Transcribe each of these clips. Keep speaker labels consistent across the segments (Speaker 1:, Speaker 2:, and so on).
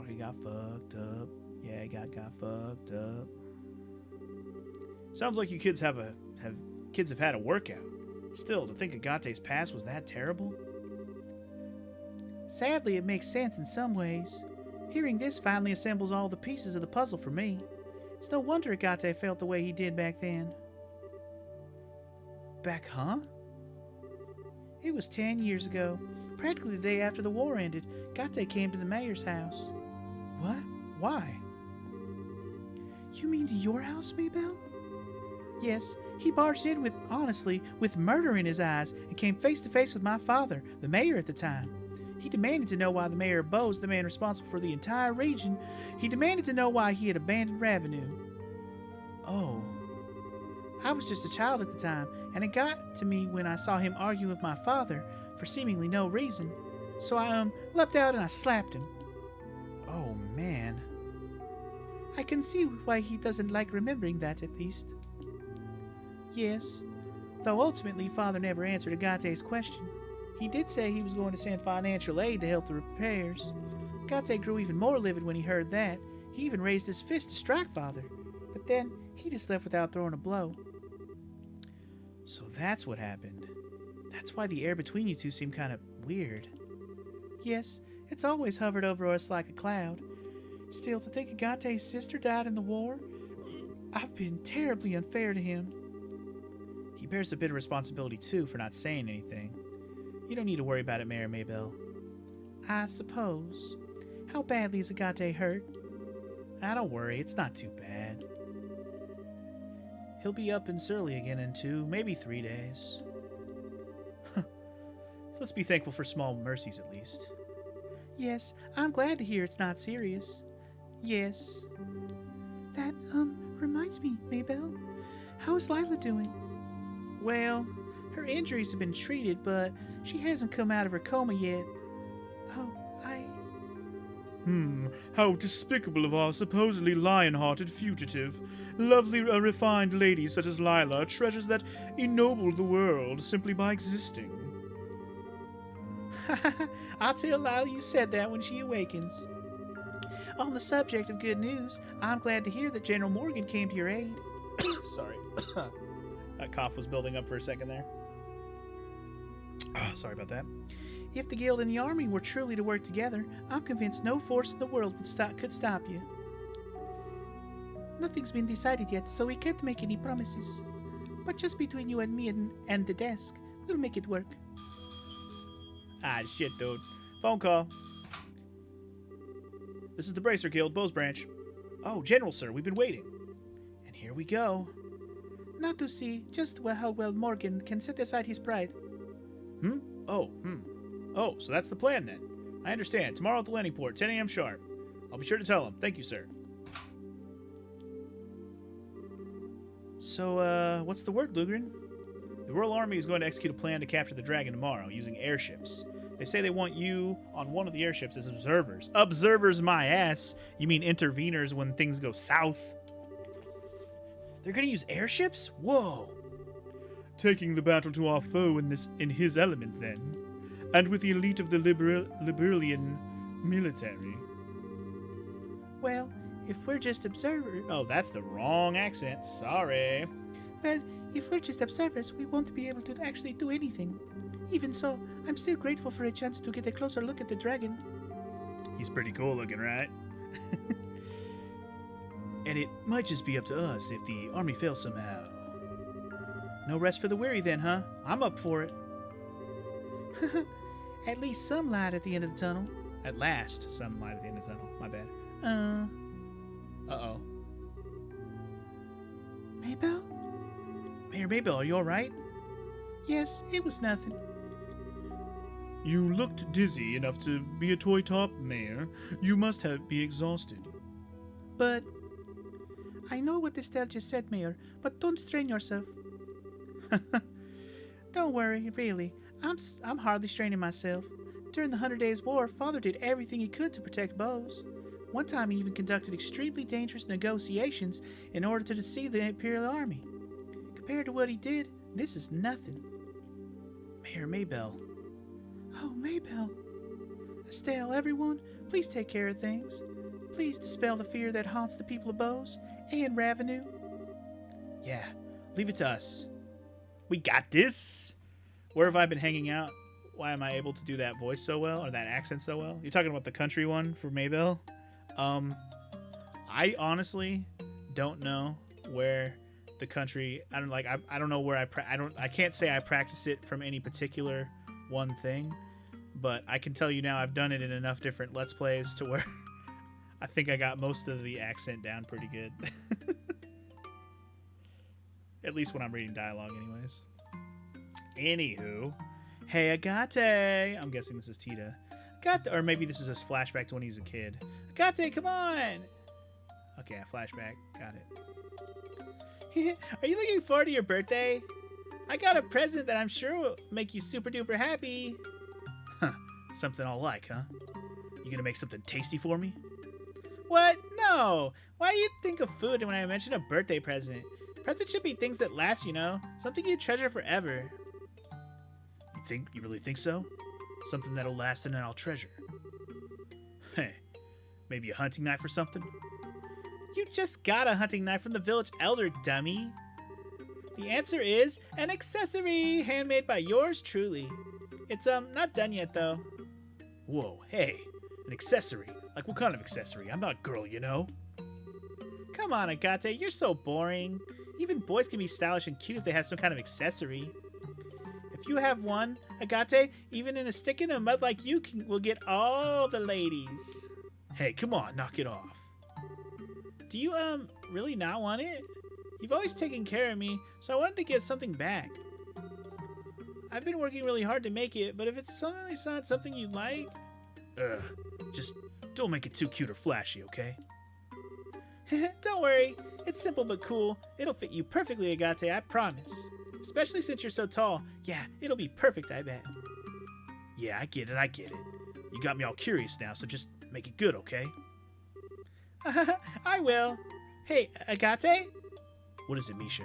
Speaker 1: Oh, he got fucked up. Yeah, he got fucked up. Sounds like you kids have had a workout. Still, to think Agate's past was that terrible? Sadly, it makes sense in some ways. Hearing this finally assembles all the pieces of the puzzle for me. It's no wonder Agate felt the way he did back then. Back, huh? It was 10 years ago. Practically the day after the war ended, Agate came to the mayor's house. What? Why? You mean to your house, Maybelle? Yes, he barged in with murder in his eyes and came face to face with my father, the mayor at the time. He demanded to know why the mayor of Bose, the man responsible for the entire region, he demanded to know why he had abandoned Ravenue. Oh. I was just a child at the time, and it got to me when I saw him arguing with my father for seemingly no reason. So I leapt out and I slapped him. Oh, man. I can see why he doesn't like remembering that, at least. Yes, though ultimately Father never answered Agate's question. He did say he was going to send financial aid to help the repairs. Agate grew even more livid when he heard that. He even raised his fist to strike Father, but then he just left without throwing a blow. So that's what happened. That's why the air between you two seemed kind of weird. Yes, it's always hovered over us like a cloud. Still, to think Agate's sister died in the war, I've been terribly unfair to him. He bears a bit of responsibility, too, for not saying anything. You don't need to worry about it, Mayor Maybelle. I suppose. How badly is Agate hurt? Don't worry, it's not too bad. He'll be up and surly again in 2, maybe 3 days. Let's be thankful for small mercies, at least. Yes, I'm glad to hear it's not serious. Yes. That, reminds me, Maybelle. How is Lila doing? Well, her injuries have been treated, but she hasn't come out of her coma yet. Oh,
Speaker 2: How despicable of our supposedly lion-hearted fugitive. Lovely, refined ladies such as Lila, treasures that ennoble the world simply by existing.
Speaker 1: I'll tell Lila you said that when she awakens. On the subject of good news, I'm glad to hear that General Morgan came to your aid. Sorry. That cough was building up for a second there. Sorry about that. If the Guild and the Army were truly to work together, I'm convinced no force in the world could stop you. Nothing's been decided yet, so we can't make any promises. But just between you and me and the desk, we'll make it work. Shit, dude. Phone call. This is the Bracer Guild, Bose Branch. Oh, General, sir, we've been waiting. And here we go. Not to see just how well Morgan can set aside his pride.
Speaker 2: Oh, so that's the plan then. I understand. Tomorrow at the landing port, 10 a.m. sharp. I'll be sure to tell him. Thank you, sir.
Speaker 1: So, what's the word, Lugrin?
Speaker 2: The Royal Army is going to execute a plan to capture the dragon tomorrow using airships. They say they want you on one of the airships as observers. Observers, my ass! You mean interveners when things go south?
Speaker 1: They're gonna use airships? Whoa!
Speaker 2: Taking the battle to our foe in his element, then. And with the elite of the Liberalian military.
Speaker 1: Well, if we're just observers...
Speaker 2: Oh, that's the wrong accent. Sorry.
Speaker 1: Well, if we're just observers, we won't be able to actually do anything. Even so, I'm still grateful for a chance to get a closer look at the dragon.
Speaker 2: He's pretty cool looking, right?
Speaker 1: And it might just be up to us if the army fails somehow. No rest for the weary then, huh? I'm up for it. At least some light at the end of the tunnel.
Speaker 2: At last, some light at the end of the tunnel. My bad. Uh-oh.
Speaker 1: Maybelle?
Speaker 2: Mayor Maybelle, are you alright?
Speaker 1: Yes, it was nothing.
Speaker 2: You looked dizzy enough to be a toy top, Mayor. You must be exhausted.
Speaker 1: But... I know what Estelle just said, Mayor, but don't strain yourself. Don't worry, really. I'm hardly straining myself. During the 100 Days War, Father did everything he could to protect Bose. One time he even conducted extremely dangerous negotiations in order to deceive the Imperial Army. Compared to what he did, this is nothing.
Speaker 2: Mayor Maybelle.
Speaker 1: Oh, Maybelle. Estelle, everyone, Please take care of things. Please dispel the fear that haunts the people of Bose and Ravenel.
Speaker 2: Yeah, leave it to us. We got this. Where have I been hanging out? Why am I able to do that voice so well, or that accent so well? You're talking about the country one for Maybell? I honestly don't know where the country. I don't know where I can't say I practice it from any particular one thing, but I can tell you now I've done it in enough different Let's Plays to where I think I got most of the accent down pretty good. At least when I'm reading dialogue, anyways. Anywho, hey Agate! I'm guessing this is Tita. Agate, or maybe this is a flashback to when he's a kid. Agate, come on! Okay, a flashback. Got it. Are you looking forward to your birthday? I got a present that I'm sure will make you super duper happy. Huh. Something I'll like, huh? You gonna make something tasty for me? What? No! Why do you think of food when I mention a birthday present? Presents should be things that last, you know? Something you treasure forever. You really think so? Something that'll last and then I'll treasure. Hey, maybe a hunting knife or something? You just got a hunting knife from the village elder, dummy. The answer is an accessory handmade by yours truly. It's not done yet though. Whoa, hey, an accessory? Like what kind of accessory? I'm not a girl, you know. Come on, Agate, you're so boring. Even boys can be stylish and cute if they have some kind of accessory. If you have one, Agate, even in a stick in the mud like you will get all the ladies. Hey, come on, knock it off. Do you, really not want it? You've always taken care of me, so I wanted to give something back. I've been working really hard to make it, but if it's suddenly not something you like... just don't make it too cute or flashy, okay? Don't worry, it's simple but cool. It'll fit you perfectly, Agate, I promise. Especially since you're so tall. Yeah, it'll be perfect, I bet. Yeah, I get it. You got me all curious now, so just make it good, okay? I will. Hey, Agate? What is it, Misha?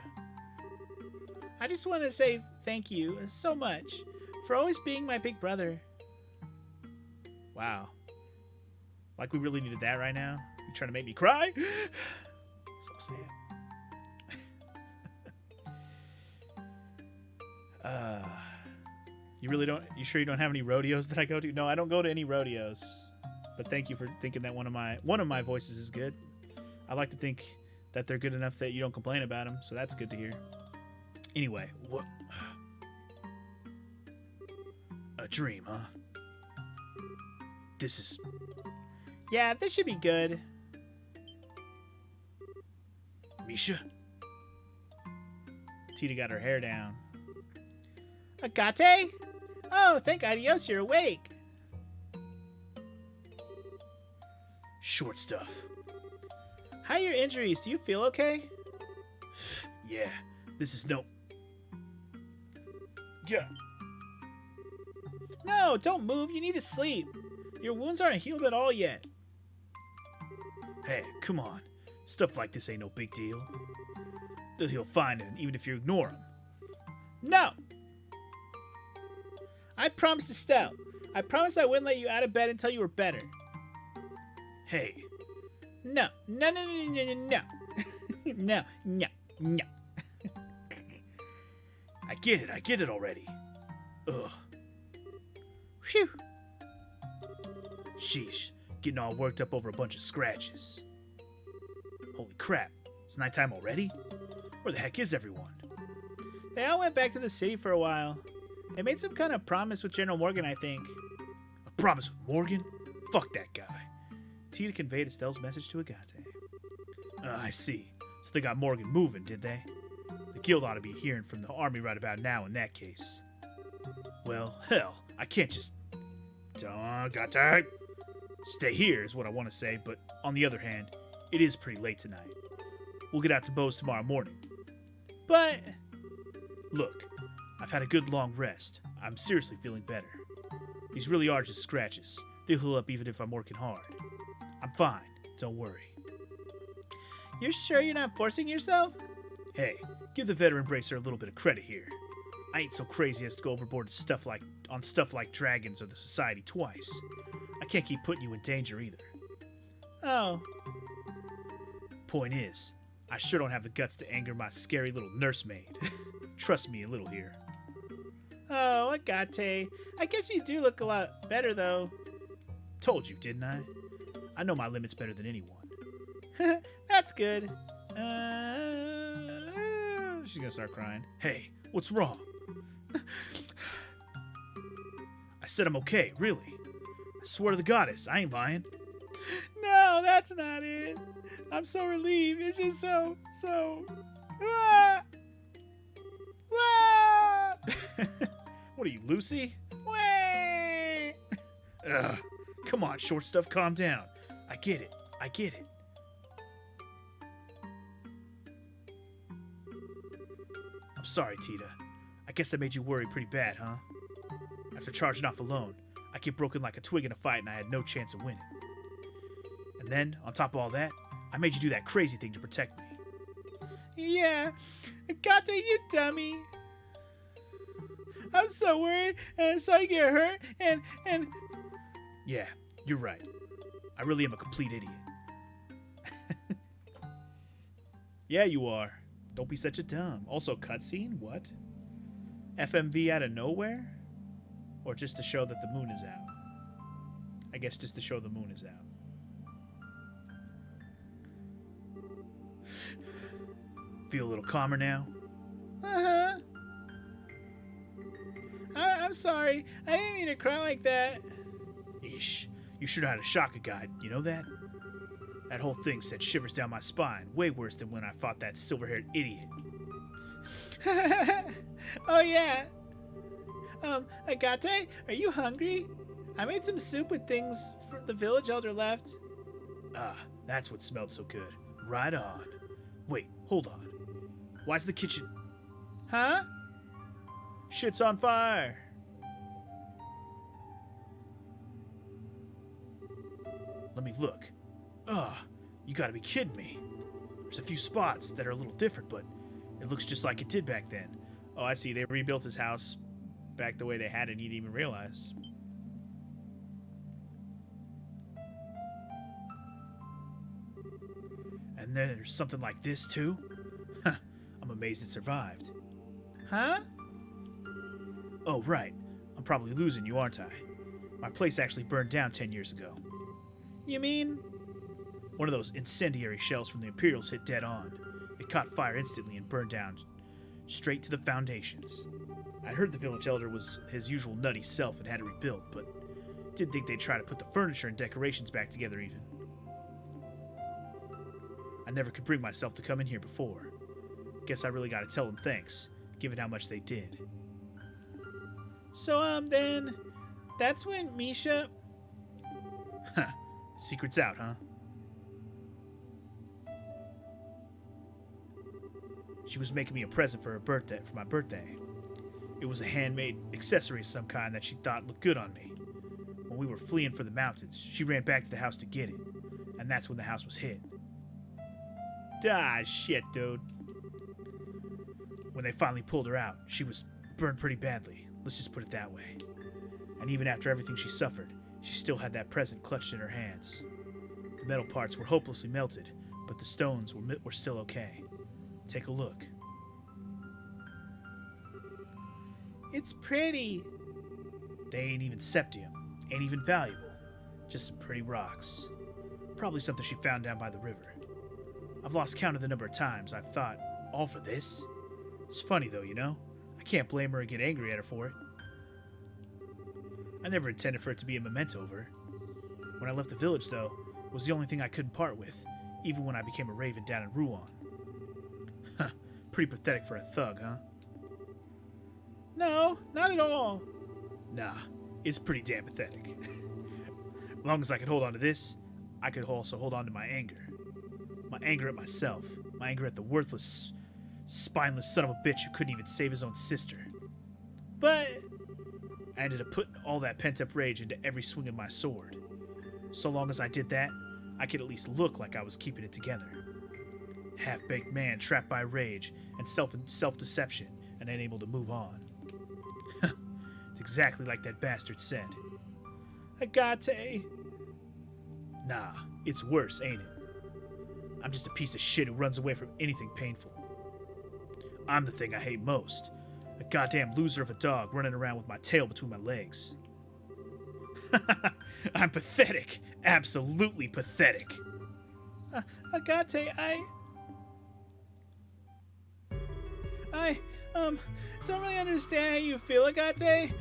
Speaker 2: I just want to say thank you so much for always being my big brother. Wow. Like we really needed that right now? You trying to make me cry? So sad. You sure you don't have any rodeos that I go to? No, I don't go to any rodeos. But thank you for thinking that one of my voices is good. I like to think that they're good enough that you don't complain about them, so that's good to hear. Anyway, what? A dream, huh? Yeah, this should be good. Misha? Tita got her hair down. Agate? Oh, thank Adios, you're awake. Short stuff. How are your injuries? Do you feel okay? Yeah, this is no... Yeah. No, don't move. You need to sleep. Your wounds aren't healed at all yet. Hey, come on. Stuff like this ain't no big deal. They'll heal fine, even if you ignore him. No! I promised Estelle. I promised I wouldn't let you out of bed until you were better. Hey. No. No. No. I get it already. Ugh. Phew. Sheesh. Getting all worked up over a bunch of scratches. Holy crap. It's nighttime already? Where the heck is everyone? They all went back to the city for a while. They made some kind of promise with General Morgan, I think. A promise with Morgan? Fuck that guy. Tita conveyed Estelle's message to Agate. I see. So they got Morgan moving, did they? The guild ought to be hearing from the army right about now in that case. Well, hell, I can't just... Agate! Stay here is what I want to say, but on the other hand, it is pretty late tonight. We'll get out to Bose tomorrow morning. But... Look, I've had a good long rest. I'm seriously feeling better. These really are just scratches. They'll heal up even if I'm working hard. I'm fine. Don't worry. You're sure you're not forcing yourself? Hey, give the veteran bracer a little bit of credit here. I ain't so crazy as to go overboard on stuff like dragons or the society twice. I can't keep putting you in danger either.
Speaker 1: Oh,
Speaker 2: Point is, I sure don't have the guts to anger my scary little nursemaid. Trust me a little here.
Speaker 1: oh, Agate. I guess you do look a lot better, though.
Speaker 2: Told you, didn't I? I know my limits better than anyone.
Speaker 1: That's good.
Speaker 2: She's gonna start crying. Hey, what's wrong? I said I'm okay, really. I swear to the goddess, I ain't lying.
Speaker 1: No, that's not it. I'm so relieved. It's just so. Ah! Ah!
Speaker 2: What are you, Lucy?
Speaker 1: Way!
Speaker 2: Ugh. Come on, short stuff, calm down. I get it. I'm sorry, Tita. I guess I made you worry pretty bad, huh? After charging off alone, I get broken like a twig in a fight and I had no chance of winning. And then, on top of all that, I made you do that crazy thing to protect me.
Speaker 1: Yeah, Agate, you dummy. I was so worried, and I saw you get hurt, and
Speaker 2: Yeah, you're right. I really am a complete idiot. Yeah, you are. Don't be such a dumb. Also, cutscene? What? FMV out of nowhere? Or just to show that the moon is out? I guess just to show the moon is out. Feel a little calmer now?
Speaker 1: uh-huh. I'm sorry. I didn't mean to cry like that.
Speaker 2: Eesh. You should have had a Shaka guide. You know that? That whole thing sent shivers down my spine. Way worse than when I fought that silver-haired idiot.
Speaker 1: Oh, yeah. Agate, are you hungry? I made some soup with things the village elder left.
Speaker 2: Ah, that's what smelled so good. Right on. Wait, hold on. Why's the kitchen...
Speaker 1: Huh?
Speaker 2: Shit's on fire! Let me look. Ugh, you gotta be kidding me. There's a few spots that are a little different, but it looks just like it did back then. Oh, I see. They rebuilt his house back the way they had it and he didn't even realize. And then there's something like this, too? I'm amazed it survived.
Speaker 1: Huh?
Speaker 2: Oh, right. I'm probably losing you, aren't I? My place actually burned down 10 years ago.
Speaker 1: You mean?
Speaker 2: One of those incendiary shells from the Imperials hit dead on. It caught fire instantly and burned down straight to the foundations. I heard the village elder was his usual nutty self and had to rebuild, but didn't think they'd try to put the furniture and decorations back together even. I never could bring myself to come in here before. Guess I really gotta tell them thanks, given how much they did.
Speaker 1: So, then, that's when Misha...
Speaker 2: Secret's out, huh? She was making me a present for my birthday. It was a handmade accessory of some kind that she thought looked good on me. When we were fleeing for the mountains, she ran back to the house to get it, and that's when the house was hit. Ah, shit, dude. When they finally pulled her out, she was burned pretty badly. Let's just put it that way. And even after everything she suffered, she still had that present clutched in her hands. The metal parts were hopelessly melted, but the stones were still okay. Take a look.
Speaker 1: It's pretty.
Speaker 2: They ain't even septium, ain't even valuable. Just some pretty rocks. Probably something she found down by the river. I've lost count of the number of times I've thought, all for this? It's funny though, you know? I can't blame her or get angry at her for it. I never intended for it to be a memento of her. When I left the village, though, it was the only thing I couldn't part with, even when I became a raven down in Rouen. Huh, pretty pathetic for a thug, huh?
Speaker 1: No, not at all.
Speaker 2: Nah, it's pretty damn pathetic. As long as I could hold on to this, I could also hold on to my anger. My anger at myself. My anger at the worthless, spineless son of a bitch who couldn't even save his own sister.
Speaker 1: But...
Speaker 2: I ended up putting all that pent-up rage into every swing of my sword. So long as I did that, I could at least look like I was keeping it together. Half-baked man trapped by rage and self-deception and unable to move on. It's exactly like that bastard said. Agate. Nah, it's worse, ain't it? I'm just a piece of shit who runs away from anything painful. I'm the thing I hate most. A goddamn loser of a dog running around with my tail between my legs. I'm pathetic. Absolutely pathetic. Agate, I don't really understand how you feel, Agate.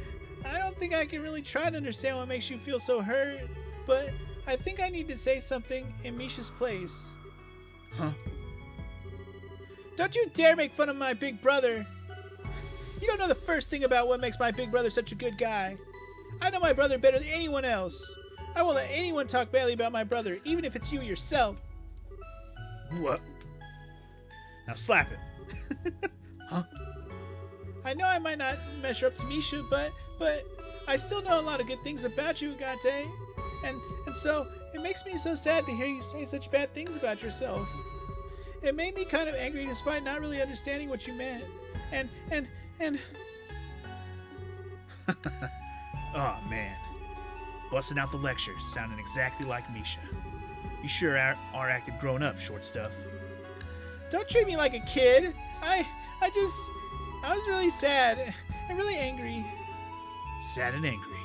Speaker 2: I don't think I can really try to understand what makes you feel so hurt, but I think I need to say something in Misha's place. Huh? Don't you dare make fun of my big brother. You don't know the first thing about what makes my big brother such a good guy. I know my brother better than anyone else. I won't let anyone talk badly about my brother, even if it's you yourself. What? Now slap it. Huh? I know I might not measure up to Misha, but I still know a lot of good things about you, Agate. And so it makes me so sad to hear you say such bad things about yourself. It made me kind of angry despite not really understanding what you meant. And oh man. Busting out the lectures, sounding exactly like Misha. You sure are acting grown up, short stuff. Don't treat me like a kid. I was really sad and really angry. Sad and angry.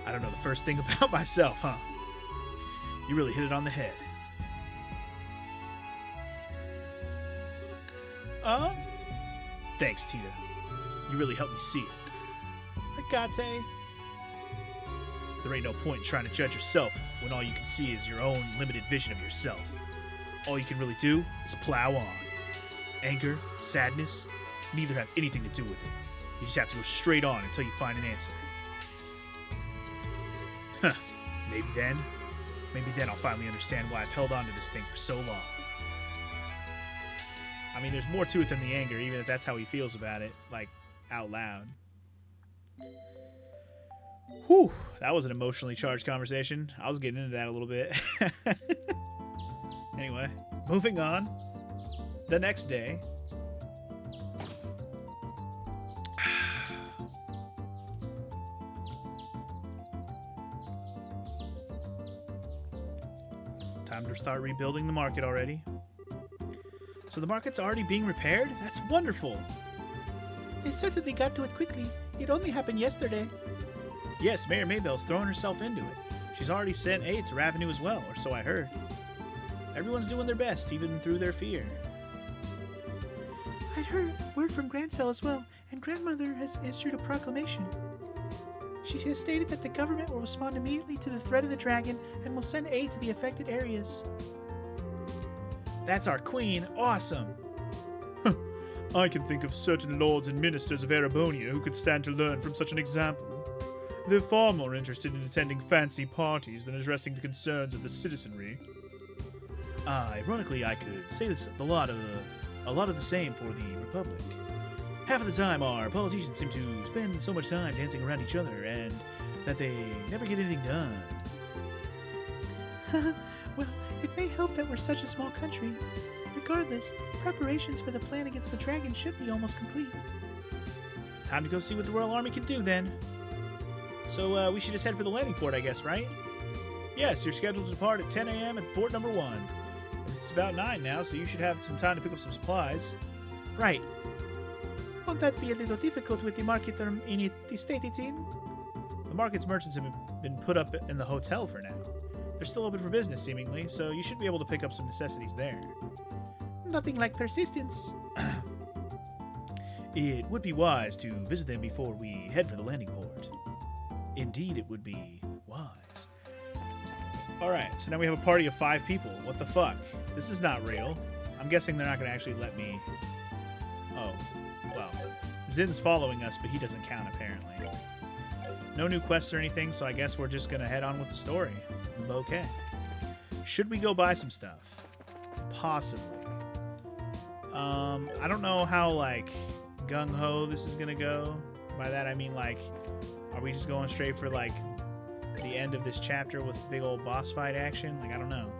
Speaker 2: I don't know the first thing about myself, huh? You really hit it on the head. Thanks, Tita. You really helped me see it. Agate. There ain't no point in trying to judge yourself when all you can see is your own limited vision of yourself. All you can really do is plow on. Anger, sadness, neither have anything to do with it. You just have to go straight on until you find an answer. Huh. Maybe then I'll finally understand why I've held on to this thing for so long. I mean, there's more to it than the anger, even if that's how he feels about it, like, out loud. Whew, that was an emotionally charged conversation. I was getting into that a little bit. Anyway, moving on. The next day. Time to start rebuilding the market already. So the market's already being repaired? That's wonderful.
Speaker 1: They certainly got to it quickly. It only happened yesterday.
Speaker 2: Yes, Mayor Maybell's throwing herself into it. She's already sent aid to Ravenue as well, or so I heard. Everyone's doing their best, even through their fear.
Speaker 1: I'd heard word from Grancel as well, and Grandmother has issued a proclamation. She has stated that the government will respond immediately to the threat of the dragon and will send aid to the affected areas.
Speaker 2: That's our queen. Awesome. I can think of certain lords and ministers of Erebonia who could stand to learn from such an example. They're far more interested in attending fancy parties than addressing the concerns of the citizenry. Ironically, I could say this a lot of the same for the Republic. Half of the time, our politicians seem to spend so much time dancing around each other, and that they never get anything done.
Speaker 1: Well, it may help that we're such a small country. Regardless, preparations for the plan against the dragon should be almost complete.
Speaker 2: Time to go see what the Royal Army can do, then. So, we should just head for the landing port, I guess, right? Yes, you're scheduled to depart at 10 a.m. at port number 1. It's about 9 now, so you should have some time to pick up some supplies.
Speaker 1: Right. Won't that be a little difficult with the market in the state it's in?
Speaker 2: The market's merchants have been put up in the hotel for now. They're still open for business, seemingly, so you should be able to pick up some necessities there.
Speaker 1: Nothing like persistence.
Speaker 2: It would be wise to visit them before we head for the landing port. Indeed, it would be wise. Alright, so now we have a party of 5 people. What the fuck? This is not real. I'm guessing they're not going to actually let me... Oh, well. Zin's following us, but he doesn't count, apparently. No new quests or anything, so I guess we're just going to head on with the story. Okay. Should we go buy some stuff? Possibly. I don't know how, like, gung-ho this is going to go. By that, I mean, like, are we just going straight for, like, the end of this chapter with big old boss fight action? Like, I don't know.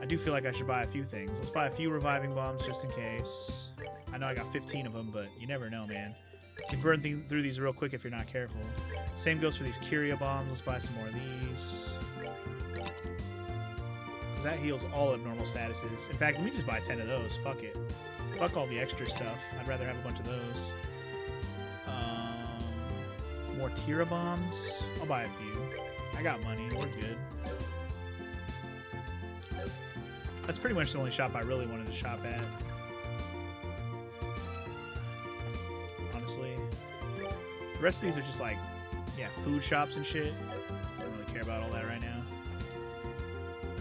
Speaker 2: I do feel like I should buy a few things. Let's buy a few reviving bombs just in case. I know I got 15 of them, but you never know, man. You can burn through these real quick if you're not careful. Same goes for these Curia bombs. Let's buy some more of these. That heals all abnormal statuses. In fact, let me just buy 10 of those. Fuck it. Fuck all the extra stuff. I'd rather have a bunch of those. More Tira bombs. I'll buy a few. I got money. We're good. That's pretty much the only shop I really wanted to shop at. Honestly. The rest of these are just like, yeah, food shops and shit. Don't really care about all that right now.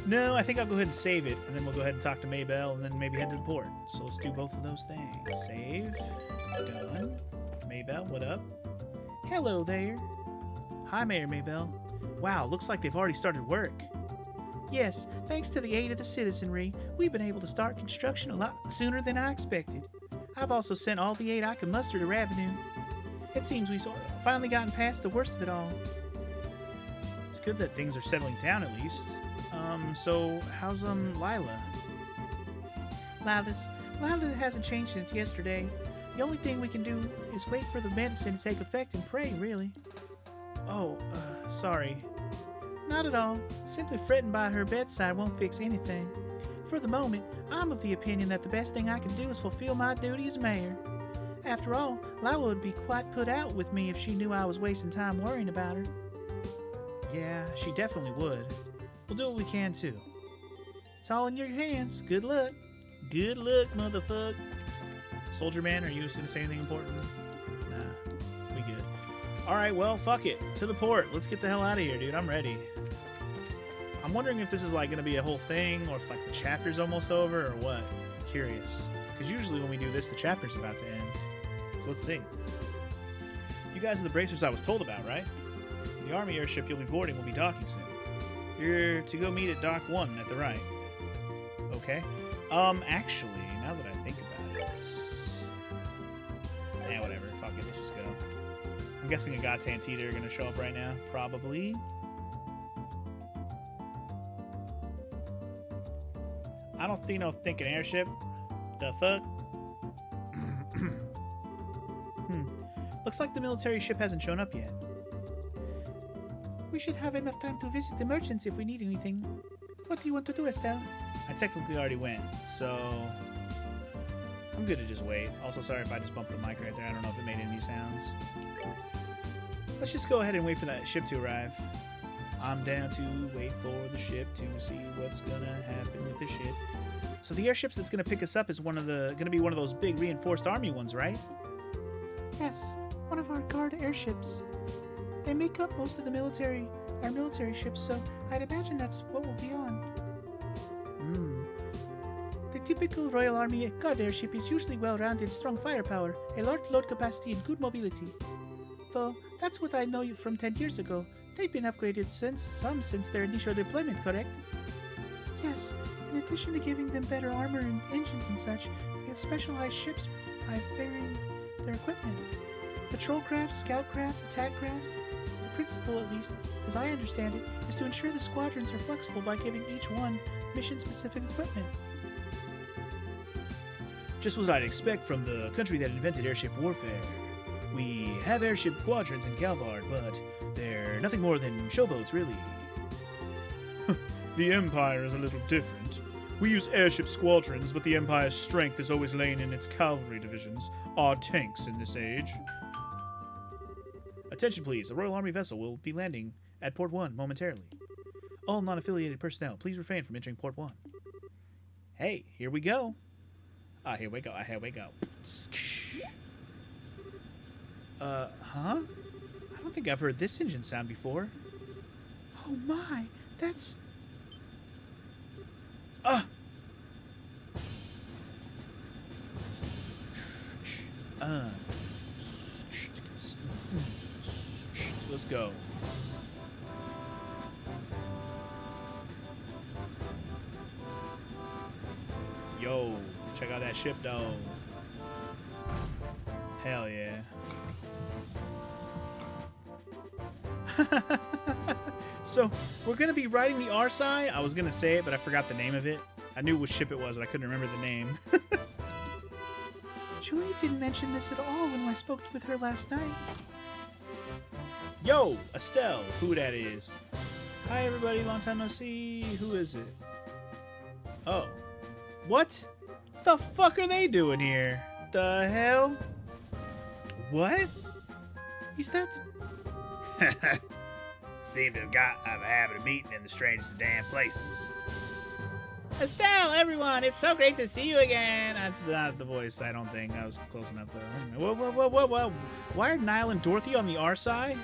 Speaker 2: No, I think I'll go ahead and save it, and then we'll go ahead and talk to Maybelle, and then maybe head to the port. So let's do both of those things. Save. Done. Maybelle, what up?
Speaker 1: Hello there.
Speaker 2: Hi, Mayor Maybelle. Wow, looks like they've already started work.
Speaker 1: Yes, thanks to the aid of the citizenry, we've been able to start construction a lot sooner than I expected. I've also sent all the aid I can muster to Revenue. It seems we've finally gotten past the worst of it all.
Speaker 2: It's good that things are settling down at least. So how's Lila?
Speaker 1: Lila hasn't changed since yesterday. The only thing we can do is wait for the medicine to take effect and pray, really.
Speaker 2: Oh, sorry.
Speaker 1: Not at all. Simply fretting by her bedside won't fix anything. For the moment, I'm of the opinion that the best thing I can do is fulfill my duty as mayor. After all, Lila would be quite put out with me if she knew I was wasting time worrying about her.
Speaker 2: Yeah, she definitely would. We'll do what we can, too.
Speaker 1: It's all in your hands. Good luck.
Speaker 2: Good luck, motherfucker. Soldier Man, are you going to say anything important? Nah, we good. Alright, well, fuck it. To the port. Let's get the hell out of here, dude. I'm ready. I'm wondering if this is, like, going to be a whole thing, or if, like, the chapter's almost over, or what. I'm curious. Because usually when we do this, the chapter's about to end. So let's see. You guys are the bracers I was told about, right? The Army airship you'll be boarding will be docking soon. You're to go meet at Dock 1 at the right. Okay. Actually, now that I think about it... Yeah, whatever. Fuck it. Let's just go. I'm guessing Agate and Tita are going to show up right now. Probably. I don't see no thinking airship. The fuck?
Speaker 1: Looks like the military ship hasn't shown up yet. We should have enough time to visit the merchants if we need anything. What do you want to do, Estelle?
Speaker 2: I technically already went, so I'm good to just wait. Also, sorry if I just bumped the mic right there. I don't know if it made any sounds. Let's just go ahead and wait for that ship to arrive. I'm down to wait for the ship to see what's gonna happen with the ship. So the airships that's gonna pick us up is gonna be one of those big reinforced army ones, right?
Speaker 1: Yes, one of our guard airships. They make up most of our military ships, so I'd imagine that's what we'll be on. The typical Royal Army guard airship is usually well-rounded, strong firepower, a large load capacity, and good mobility. Though, that's what I know you from 10 years ago. They've been upgraded since their initial deployment, correct? Yes, in addition to giving them better armor and engines and such, we have specialized ships by varying their equipment. Patrol craft, scout craft, attack craft. The principle, at least, as I understand it, is to ensure the squadrons are flexible by giving each one mission-specific equipment.
Speaker 2: Just what I'd expect from the country that invented airship warfare. We have airship squadrons in Calvard, but they're nothing more than showboats, really. The Empire is a little different. We use airship squadrons, but the Empire's strength has always lain in its cavalry divisions, our tanks in this age. Attention, please. A Royal Army vessel will be landing at Port 1 momentarily. All non-affiliated personnel, please refrain from entering Port 1. Hey, here we go. Here we go. Here we go. Huh? I don't think I've heard this engine sound before.
Speaker 1: Oh my, that's...
Speaker 2: Let's go. Yo, check out that ship, though. Hell yeah. So, we're going to be riding the Arsai. I was going to say it, but I forgot the name of it. I knew which ship it was, but I couldn't remember the name.
Speaker 1: Julia didn't mention this at all when I spoke with her last night.
Speaker 2: Yo, Estelle, who that is? Hi, everybody. Long time no see. Who is it? Oh. What? The fuck are they doing here? The hell? What?
Speaker 1: Is that...
Speaker 2: Seem to have got a habit of meeting in the strangest of damn places. Estelle, everyone, it's so great to see you again. That's not the voice, I don't think. That was close enough, though. Whoa. Why are Niall and Dorothy on the R side?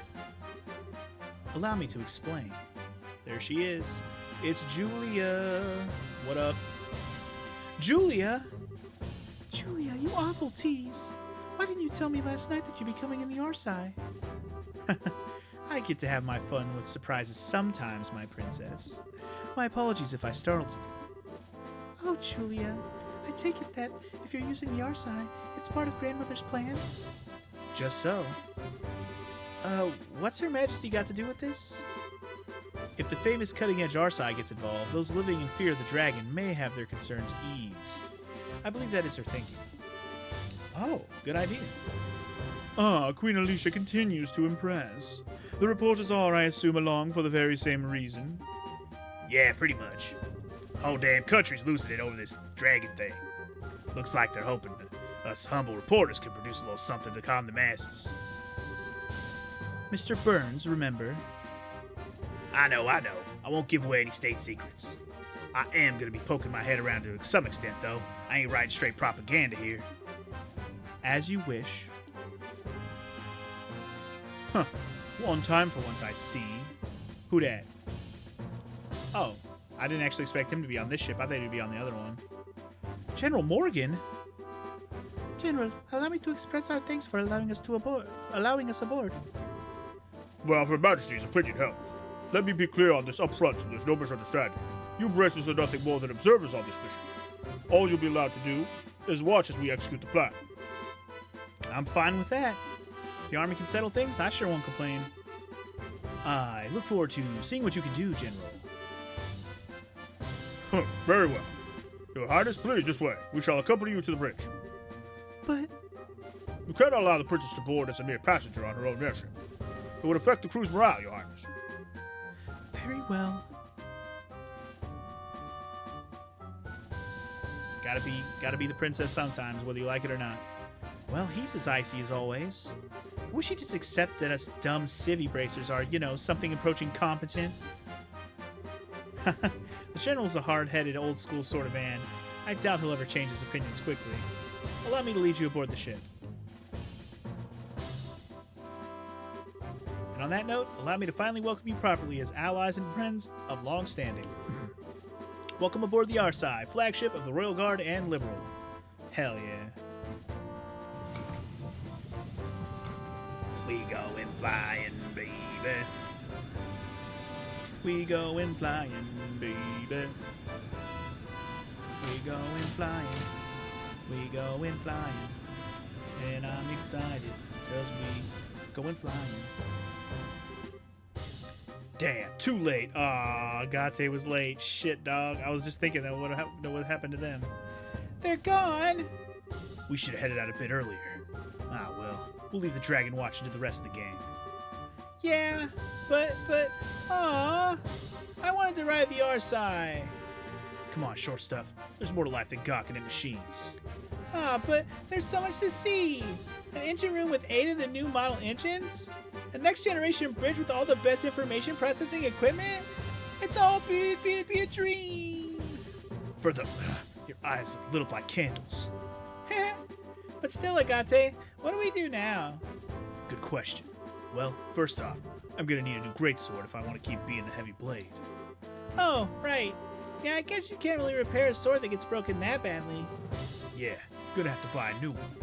Speaker 2: Allow me to explain. There she is. It's Julia. What up?
Speaker 1: Julia? Julia, you awful tease. Why didn't you tell me last night that you'd be coming in the Arsai?
Speaker 2: I get to have my fun with surprises sometimes, my princess. My apologies if I startled you.
Speaker 1: Oh, Julia, I take it that if you're using the Arsai, it's part of Grandmother's plan?
Speaker 2: Just so. What's Her Majesty got to do with this? If the famous cutting-edge Arsai gets involved, those living in fear of the dragon may have their concerns eased. I believe that is her thinking. Oh, good idea. Queen Alicia continues to impress. The reporters are, I assume, along for the very same reason. Yeah, pretty much. Whole damn country's losing it over this dragon thing. Looks like they're hoping that us humble reporters can produce a little something to calm the masses. Mr. Burns, remember? I know. I won't give away any state secrets. I am going to be poking my head around to some extent, though. I ain't writing straight propaganda here. As you wish. Huh. One time for once, I see. Who dat? Oh, I didn't actually expect him to be on this ship. I thought he'd be on the other one. General Morgan?
Speaker 1: General, allow me to express our thanks for allowing us aboard.
Speaker 3: Well, Her Majesty's opinion helps. Let me be clear on this up front so there's no misunderstanding. You Bracers are nothing more than observers on this mission. All you'll be allowed to do is watch as we execute the plan.
Speaker 2: I'm fine with that. If the army can settle things, I sure won't complain. I look forward to seeing what you can do, General.
Speaker 3: Very well. Your Highness, please, this way. We shall accompany you to the bridge.
Speaker 1: But...
Speaker 3: You cannot allow the princess to board as a mere passenger on her own airship. It would affect the crew's morale, Your Highness.
Speaker 1: Very well.
Speaker 2: Gotta be the princess sometimes, whether you like it or not. Well, he's as icy as always. I wish he'd just accept that us dumb civvy bracers are, something approaching competent. The General's a hard-headed, old-school sort of man. I doubt he'll ever change his opinions quickly. Allow me to lead you aboard the ship. And on that note, allow me to finally welcome you properly as allies and friends of long standing. Welcome aboard the Arsai, flagship of the Royal Guard and Liberal. Hell yeah. We going flying, baby. We going flying, baby. We going flying. We going flying. And I'm excited because we going flying. Damn, too late. Aw, Gate was late. Shit, dog. I was just thinking that what happened to them. They're gone. We should have headed out a bit earlier. Ah, well. We'll leave the Dragon Watch to the rest of the gang. Yeah, but, aw, I wanted to ride the Arsai. Come on, short stuff. There's more to life than gawking at machines. Ah, but there's so much to see. An engine room with 8 of the new model engines? A next generation bridge with all the best information processing equipment? It's all be a dream. Further, your eyes lit up like candles. But still, Agate, what do we do now? Good question. Well, first off, I'm gonna need a new greatsword if I want to keep being the heavy blade. Oh, right. Yeah, I guess you can't really repair a sword that gets broken that badly. Yeah, gonna have to buy a new one.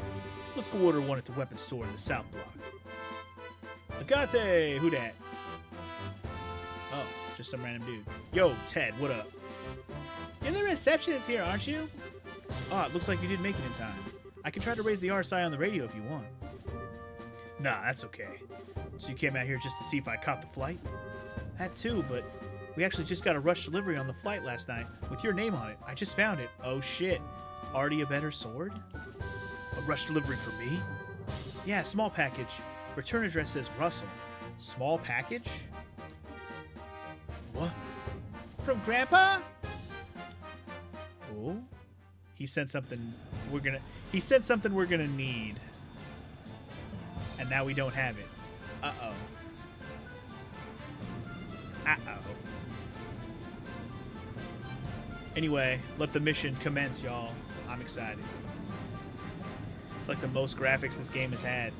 Speaker 2: Let's go order one at the weapons store in the South Block. Agate, who dat? Oh, just some random dude. Yo, Ted, what up? You're the receptionist here, aren't you? Oh, it looks like you did make it in time. I can try to raise the RSI on the radio if you want. Nah, that's okay. So you came out here just to see if I caught the flight? That too, but we actually just got a rush delivery on the flight last night with your name on it. I just found it. Oh shit. Already a better sword? A rush delivery for me? Yeah, small package. Return address says Russell. Small package? What? From Grandpa? Oh? He sent something he sent something we're gonna need. And now we don't have it. Uh-oh. Uh-oh. Anyway, let the mission commence, y'all. I'm excited. It's like the most graphics this game has had.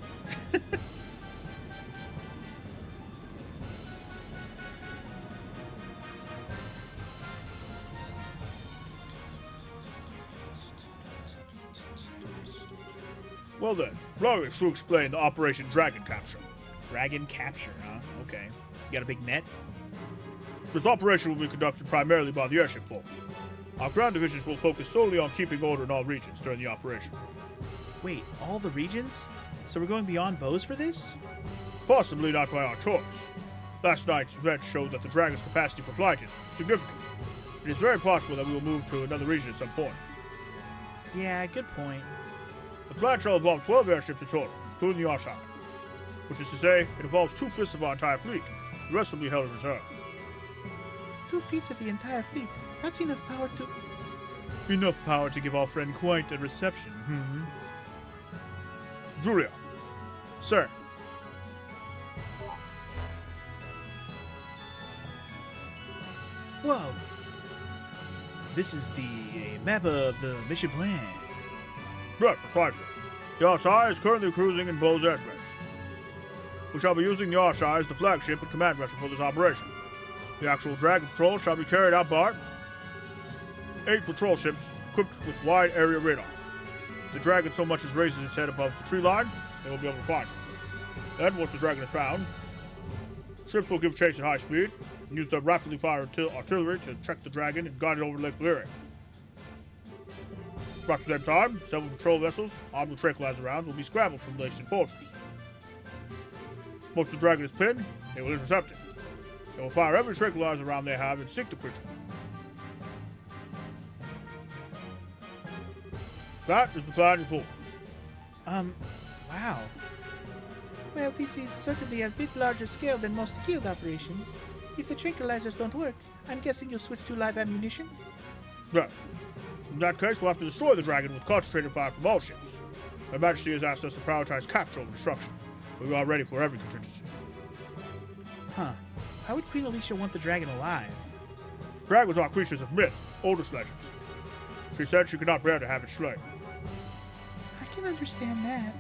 Speaker 3: Well then, allow me to explain the Operation Dragon Capture.
Speaker 2: Dragon capture, huh? Okay. You got a big net?
Speaker 3: This operation will be conducted primarily by the airship force. Our ground divisions will focus solely on keeping order in all regions during the operation.
Speaker 2: Wait, all the regions? So we're going beyond Bose for this?
Speaker 3: Possibly not by our choice. Last night's event showed that the Dragon's capacity for flight is significant. It is very possible that we will move to another region at some point.
Speaker 2: Yeah, good point.
Speaker 3: The plan shall involve 12 airships in total, including the Arshai. Which is to say, it involves 2/5 of our entire fleet. The rest will be held in reserve.
Speaker 1: 2/5 of the entire fleet. That's enough power to...
Speaker 2: Enough power to give our friend quite a reception.
Speaker 3: Julia. Sir.
Speaker 2: Whoa! This is the map of the mission plan.
Speaker 3: Right, precisely. The Arshai is currently cruising in Bose airspace. We shall be using the Arshai as the flagship and command vessel for this operation. The actual Dragon patrol shall be carried out by 8 patrol ships equipped with wide area radar. If the Dragon so much as raises its head above the tree line, they will be able to find it. Then, once the Dragon is found, ships will give chase at high speed and use their rapidly fired artillery to check the Dragon and guide it over Lake Valyria. At the same time, several patrol vessels armed with tranquilizer rounds will be scrambled from the Lacing fortress. Once the Dragon is pinned, they will intercept it. They will fire every tranquilizer round they have and sink the creature. That is the plan in full.
Speaker 1: Wow. Well, this is certainly a bit larger scale than most guild operations. If the tranquilizers don't work, I'm guessing you'll switch to live ammunition?
Speaker 3: Yes. In that case, we'll have to destroy the Dragon with concentrated fire from all ships. Her Majesty has asked us to prioritize capture over destruction. We are ready for every contingency.
Speaker 1: Huh. Why would Queen Alicia want the dragon alive?
Speaker 3: Dragons are creatures of myth, oldest legends. She said she could not bear to have it slain.
Speaker 1: I can understand that.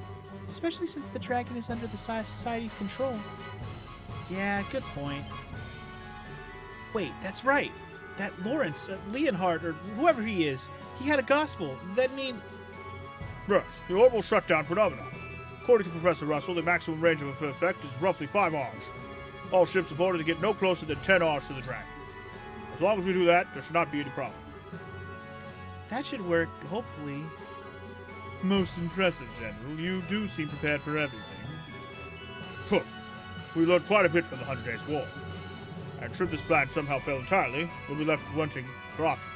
Speaker 1: Especially since the dragon is under the Society's control.
Speaker 2: Yeah, good point. Wait, that's right. That Lawrence, Leonhard, or whoever he is, he had a gospel. That mean...
Speaker 3: Yes, the orbital shutdown phenomenon. According to Professor Russell, the maximum range of effect is roughly 5 hours. All ships have ordered to get no closer than 10 hours to the Dragon. As long as we do that, there should not be any problem.
Speaker 2: That should work, hopefully. Most impressive, General. You do seem prepared for everything.
Speaker 3: Huh. We learned quite a bit from the 100 Days War. And should this plan somehow fail entirely, we'll be left wanting for options.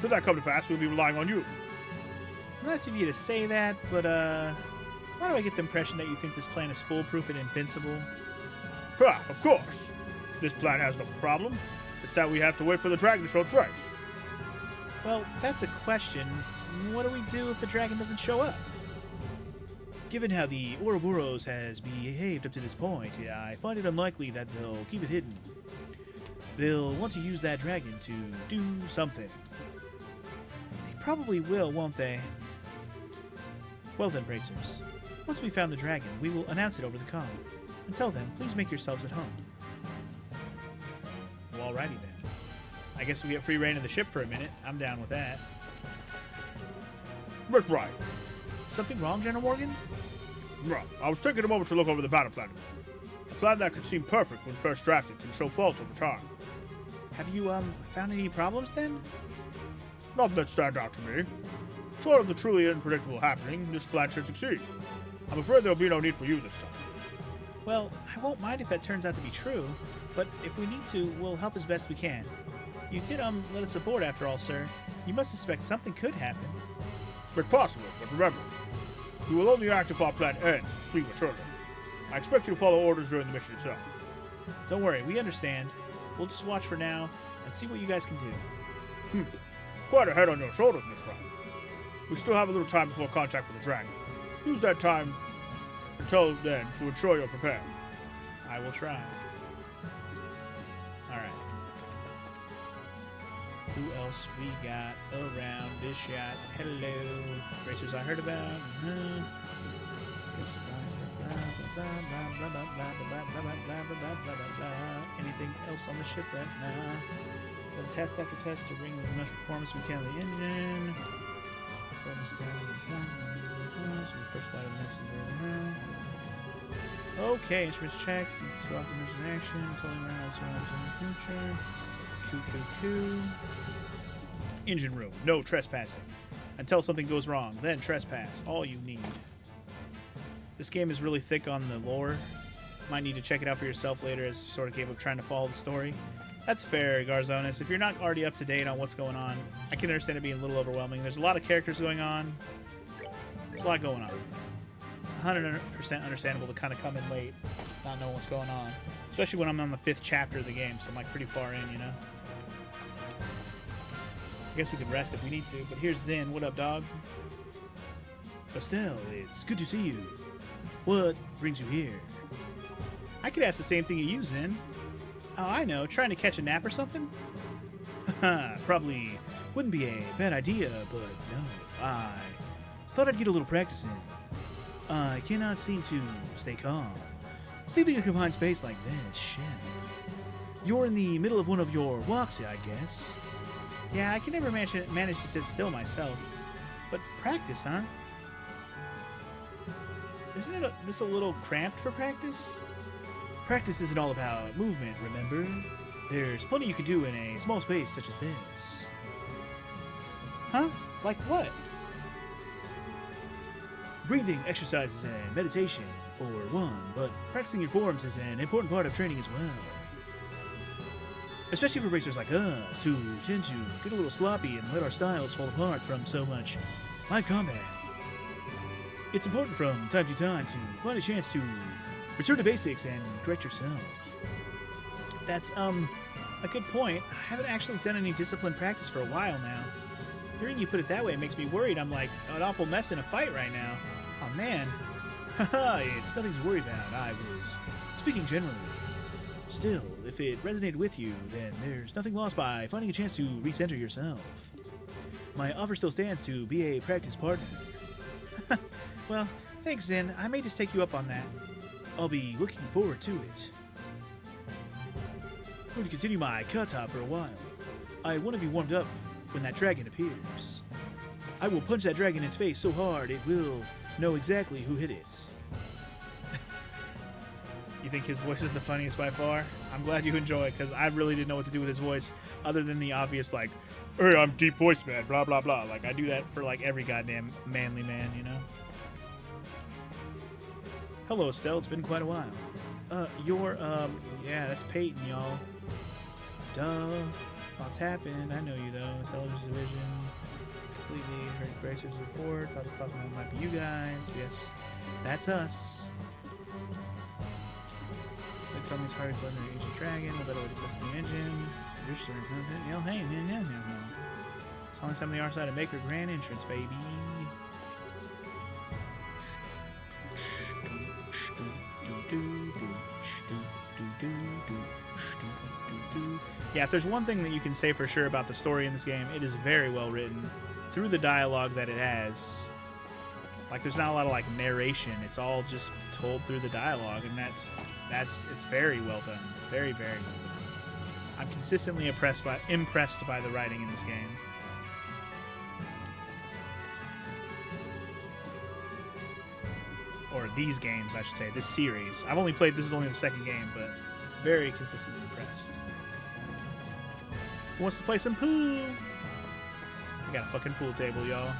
Speaker 3: Should that come to pass, we'll be relying on you.
Speaker 2: It's nice of you to say that, but, why do I get the impression that you think this plan is foolproof and invincible?
Speaker 3: Ah, of course. This plan has no problem. It's that we have to wait for the Dragon to show its race.
Speaker 2: Well, that's a question. What do we do if the Dragon doesn't show up? Given how the Ouroboros has behaved up to this point, I find it unlikely that they'll keep it hidden. They'll want to use that dragon to do something.
Speaker 1: They probably will, won't they?
Speaker 2: Well then, Bracers. Once we found the dragon, we will announce it over the comm. Until then, please make yourselves at home. Well, alrighty then. I guess we get free reign of the ship for a minute. I'm down with that.
Speaker 3: That's right.
Speaker 2: Something wrong, General Morgan?
Speaker 3: Right. I was taking a moment to look over the battle plan. A plan that could seem perfect when first drafted can show faults over time.
Speaker 2: Have you, found any problems then?
Speaker 3: Nothing that stands out to me. Short of the truly unpredictable happening, this plan should succeed. I'm afraid there'll be no need for you this time.
Speaker 2: Well, I won't mind if that turns out to be true, but if we need to, we'll help as best we can. You did, let us aboard after all, sir. You must suspect something could happen.
Speaker 3: It's possible, but remember, You will only act if our plan ends prematurely. I expect you to follow orders during the mission itself.
Speaker 2: Don't worry, we understand. We'll just watch for now and see what you guys can do.
Speaker 3: Quite a head on your shoulders, Miss Brown. We still have a little time before contact with the dragon. Use that time until then to ensure you're prepared.
Speaker 2: I will try. Alright. Who else we got around this shot? Hello. Racers I heard about. Anything else on the ship right now? Got test after test to bring as much performance we can to the engine. First flight of the next and okay, instruments check. Two optimers in action. Totally around in the future. Coo. Engine room. No trespassing. Until something goes wrong, then trespass. All you need. This game is really thick on the lore. Might need to check it out for yourself later as you sort of gave up trying to follow the story. That's fair, Garzonis. If you're not already up to date on what's going on, I can understand it being a little overwhelming. There's a lot of characters going on. There's a lot going on. It's 100% understandable to kind of come in late, not knowing what's going on. Especially when I'm on the 5th chapter of the game, so I'm like pretty far in, you know? I guess we could rest if we need to, but here's Zen. What up, dog? Estelle, it's good to see you. What brings you here? I could ask the same thing of you, Zen. Oh, I know. Trying to catch a nap or something? Probably wouldn't be a bad idea, but no. I thought I'd get a little practice in. I cannot seem to stay calm. Sleeping in a confined space like this, shit. You're in the middle of one of your walks, I guess. Yeah, I can never manage to sit still myself. But practice, huh? Isn't this a little cramped for practice? Practice isn't all about movement, remember? There's plenty you can do in a small space such as this. Huh? Like what? Breathing exercises and meditation, for one, but practicing your forms is an important part of training as well. Especially for racers like us, who tend to get a little sloppy and let our styles fall apart from so much live combat. It's important from time to time to find a chance to return to basics and correct yourself. That's, a good point. I haven't actually done any disciplined practice for a while now. Hearing you put it that way makes me worried I'm like an awful mess in a fight right now. Oh, man. Haha, it's nothing to worry about. I was speaking generally. Still, if it resonated with you, then there's nothing lost by finding a chance to recenter yourself. My offer still stands to be a practice partner. Well, thanks, Zen. I may just take you up on that. I'll be looking forward to it. I'm going to continue my kata for a while. I want to be warmed up when that dragon appears. I will punch that dragon in its face so hard it will know exactly who hit it. You think his voice is the funniest by far? I'm glad you enjoy it, because I really didn't know what to do with his voice, other than the obvious, like,
Speaker 3: Hey, I'm deep voice man, blah, blah, blah.
Speaker 2: like, I do that for, like, every goddamn manly man, you know? Hello, Estelle. It's been quite a while. Yeah, that's Peyton, y'all. Duh. I'll tap in. I know you, though. Intelligence Division. Completely heard Gracer's report. Thought the problem might be you guys. Yes, that's us. They told me it's hard to let the Ancient Dragon. A better way to test the engine. You're starting content. Yo, hey, no. It's only time on the R side to make her grand entrance, baby. Yeah, if there's one thing that you can say for sure about the story in this game, it is very well written. Through the dialogue that it has, like, there's not a lot of, like, narration. It's all just told through the dialogue, and it's very well done. Very, very well done. I'm consistently impressed by the writing in this game. Or these games, I should say. This series. I've only played, this is only the second game, but very consistently impressed. Who wants to play some pool? I got a fucking pool table, y'all.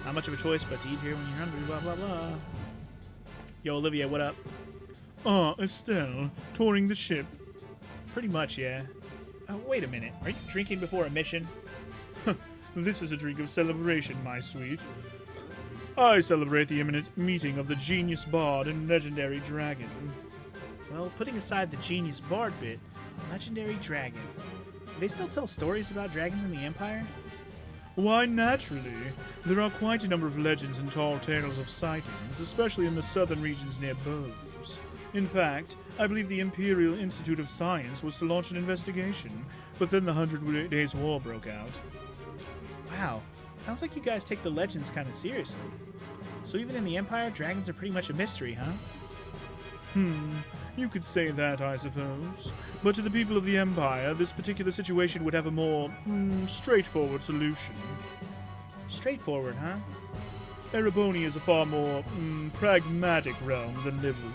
Speaker 2: Not much of a choice but to eat here when you're hungry, blah, blah, blah. Yo, Olivia, what up?
Speaker 3: Estelle, touring the ship.
Speaker 2: Pretty much, yeah. Wait a minute. Are you drinking before a mission?
Speaker 3: This is a drink of celebration, my sweet. I celebrate the imminent meeting of the genius bard and legendary dragon.
Speaker 2: Well, putting aside the genius bard bit, legendary dragon. Do they still tell stories about dragons in the Empire?
Speaker 3: Why, naturally. There are quite a number of legends and tall tales of sightings, especially in the southern regions near Bose. In fact, I believe the Imperial Institute of Science was to launch an investigation, but then the 100 Days War broke out.
Speaker 2: Wow, sounds like you guys take the legends kind of seriously. So even in the Empire, dragons are pretty much a mystery, huh?
Speaker 3: You could say that, I suppose. But to the people of the Empire, this particular situation would have a more, straightforward solution.
Speaker 2: Straightforward, huh?
Speaker 3: Ereboni is a far more, pragmatic realm than Livul.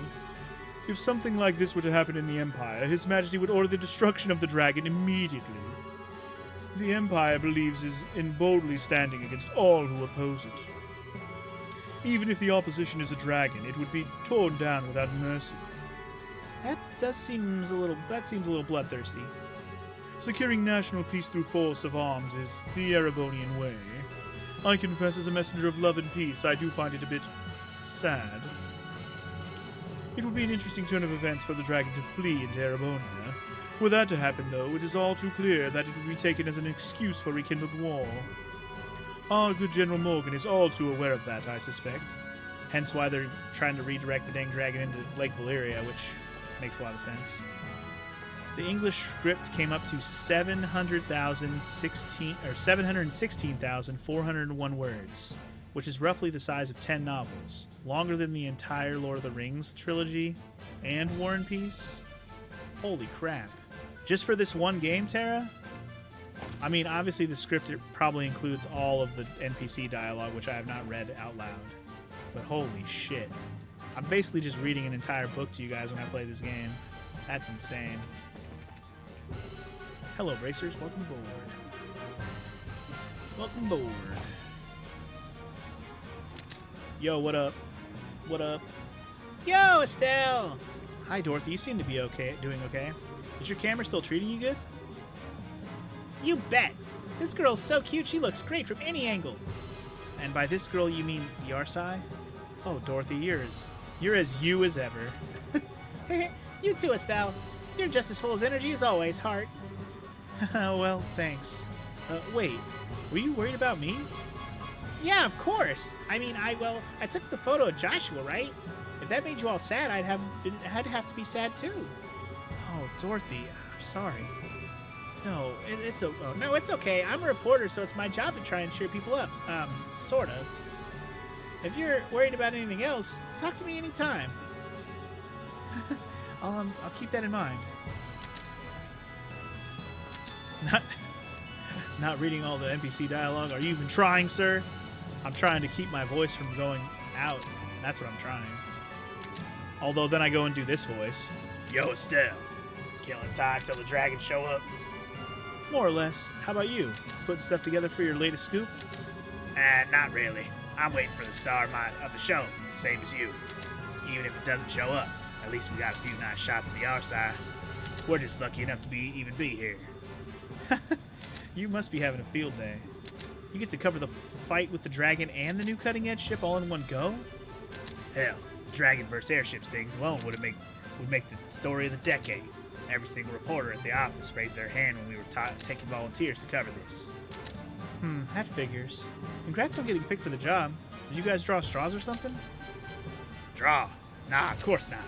Speaker 3: If something like this were to happen in the Empire, His Majesty would order the destruction of the dragon immediately. The Empire believes in boldly standing against all who oppose it. Even if the opposition is a dragon, it would be torn down without mercy.
Speaker 2: That seems a little bloodthirsty.
Speaker 3: Securing national peace through force of arms is the Erebonian way. I confess, as a messenger of love and peace, I do find it a bit sad. It would be an interesting turn of events for the dragon to flee into Erebonia. Were that to happen, though, it is all too clear that it would be taken as an excuse for rekindled war. Our good General Morgan is all too aware of that, I suspect.
Speaker 2: Hence why they're trying to redirect the dang dragon into Lake Valyria, which makes a lot of sense. The English script came up to 716,401 words, which is roughly the size of 10 novels, longer than the entire Lord of the Rings trilogy and War and Peace. Holy crap. Just for this one game, Tara? I mean, obviously the script probably includes all of the NPC dialogue, which I have not read out loud. But holy shit. I'm basically just reading an entire book to you guys when I play this game. That's insane. Hello, Bracers. Welcome aboard. Welcome aboard. Yo, what up? What up? Yo, Estelle! Hi, Dorothy. You seem to be doing okay. Is your camera still treating you good? You bet! This girl's so cute, she looks great from any angle. And by this girl, you mean Yarsai? Oh, Dorothy, you're as you as ever. You too, Estelle. You're just as full of energy as always, Heart. Well, thanks. Wait, were you worried about me? Yeah, of course. I mean, I took the photo of Joshua, right? If that made you all sad, I'd have to be sad too. Oh, Dorothy, I'm sorry. No, it's okay. I'm a reporter, so it's my job to try and cheer people up. Sort of. If you're worried about anything else, talk to me anytime. I'll keep that in mind. Not reading all the NPC dialogue. Are you even trying, sir? I'm trying to keep my voice from going out. That's what I'm trying. Although then I go and do this voice. Yo, Estelle. Killing time till the dragons show up. More or less. How about you? Putting stuff together for your latest scoop? Not really. I'm waiting for the star of the show, same as you. Even if it doesn't show up, at least we got a few nice shots of the R-side. We're just lucky enough to even be here. You must be having a field day. You get to cover the fight with the dragon and the new cutting-edge ship all in one go? Hell, dragon versus airships things alone would make the story of the decade. Every single reporter at the office raised their hand when we were taking volunteers to cover this. That figures. Congrats on getting picked for the job. Did you guys draw straws or something? Draw? Nah, of course not.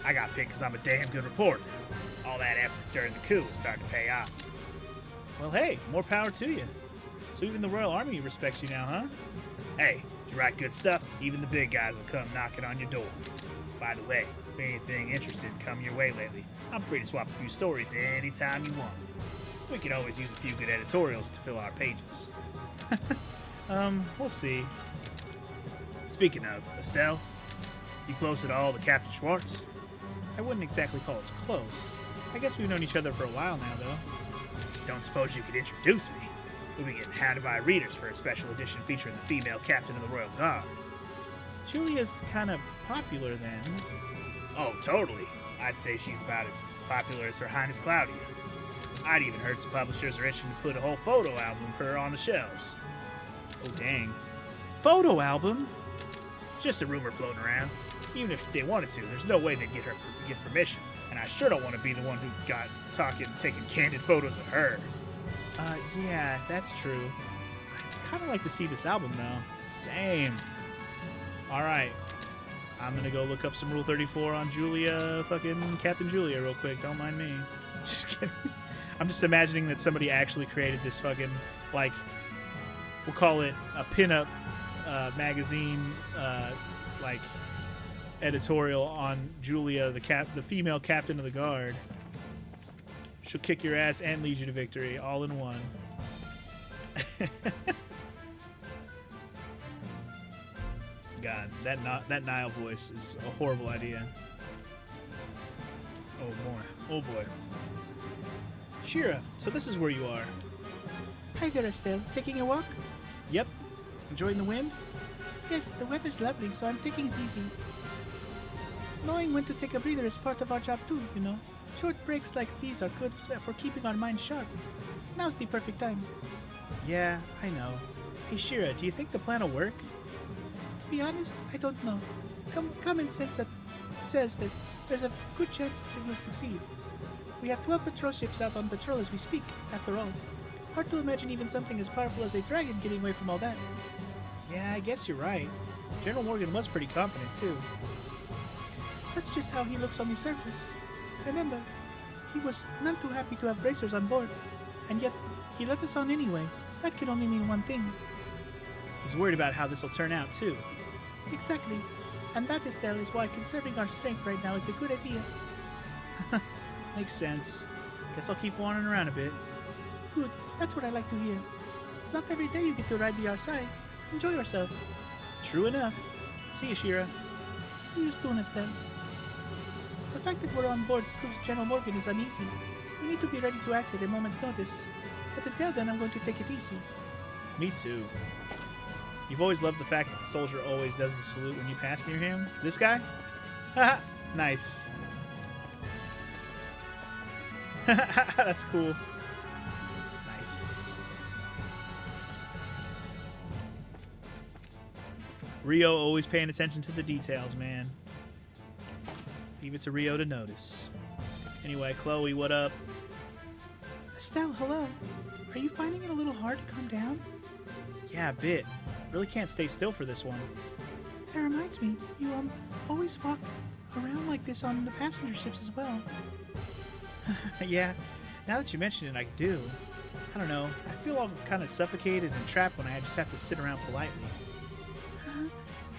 Speaker 2: I got picked because I'm a damn good reporter. All that effort during the coup is starting to pay off. Well, hey, more power to you. So even the Royal Army respects you now, huh? Hey, if you write good stuff, even the big guys will come knocking on your door. By the way, if anything interesting come your way lately, I'm free to swap a few stories anytime you want. We could always use a few good editorials to fill our pages. We'll see. Speaking of, Estelle, you close at all to Captain Schwartz? I wouldn't exactly call us close. I guess we've known each other for a while now, though. Don't suppose you could introduce me? We'll be getting hounded by readers for a special edition featuring the female captain of the Royal Guard. Julia's kind of popular, then. Oh, totally. I'd say she's about as popular as Her Highness Claudia. I'd even heard some publishers are itching to put a whole photo album of her on the shelves. Oh, dang. Photo album? It's just a rumor floating around. Even if they wanted to, there's no way they'd get permission. And I sure don't want to be the one who got taking candid photos of her. Yeah, that's true. I'd kind of like to see this album, though. Same. All right. I'm going to go look up some Rule 34 on Julia, fucking Captain Julia real quick. Don't mind me. Just kidding. I'm just imagining that somebody actually created this fucking, like, we'll call it a pinup magazine, like, editorial on Julia, the female captain of the guard. She'll kick your ass and lead you to victory, all in one. God, that Nile voice is a horrible idea. Oh boy. Shira, so this is where you are.
Speaker 1: Hi there, Estelle. Taking a walk?
Speaker 2: Yep. Enjoying the wind?
Speaker 1: Yes, the weather's lovely, so I'm taking it easy. Knowing when to take a breather is part of our job too, you know. Short breaks like these are good for keeping our minds sharp. Now's the perfect time.
Speaker 2: Yeah, I know. Hey Shira, do you think the plan will work?
Speaker 1: To be honest, I don't know. Common sense that says this, there's a good chance it will succeed. We have 12 patrol ships out on patrol as we speak, after all. Hard to imagine even something as powerful as a dragon getting away from all that.
Speaker 2: Yeah, I guess you're right. General Morgan was pretty confident, too.
Speaker 1: That's just how he looks on the surface. Remember, he was none too happy to have bracers on board, and yet he let us on anyway. That can only mean one thing.
Speaker 2: He's worried about how this will turn out, too.
Speaker 1: Exactly. And that, Estelle, is why conserving our strength right now is a good idea.
Speaker 2: Makes sense. Guess I'll keep wandering around a bit.
Speaker 1: Good. That's what I like to hear. It's not every day you get to ride the outside. Enjoy yourself.
Speaker 2: True enough. See you, Shira.
Speaker 1: See you soon, Estelle. The fact that we're on board proves General Morgan is uneasy. We need to be ready to act at a moment's notice. But until then, I'm going to take it easy.
Speaker 2: Me too. You've always loved the fact that the soldier always does the salute when you pass near him. This guy? Haha. Nice. That's cool. Nice. Rio always paying attention to the details, man. Leave it to Rio to notice. Anyway, Chloe, what up?
Speaker 1: Estelle, hello. Are you finding it a little hard to calm down?
Speaker 2: Yeah, a bit. Really can't stay still for this one.
Speaker 1: That reminds me, you always walk around like this on the passenger ships as well.
Speaker 2: Yeah, now that you mention it, I do. I don't know. I feel all kind of suffocated and trapped when I just have to sit around politely.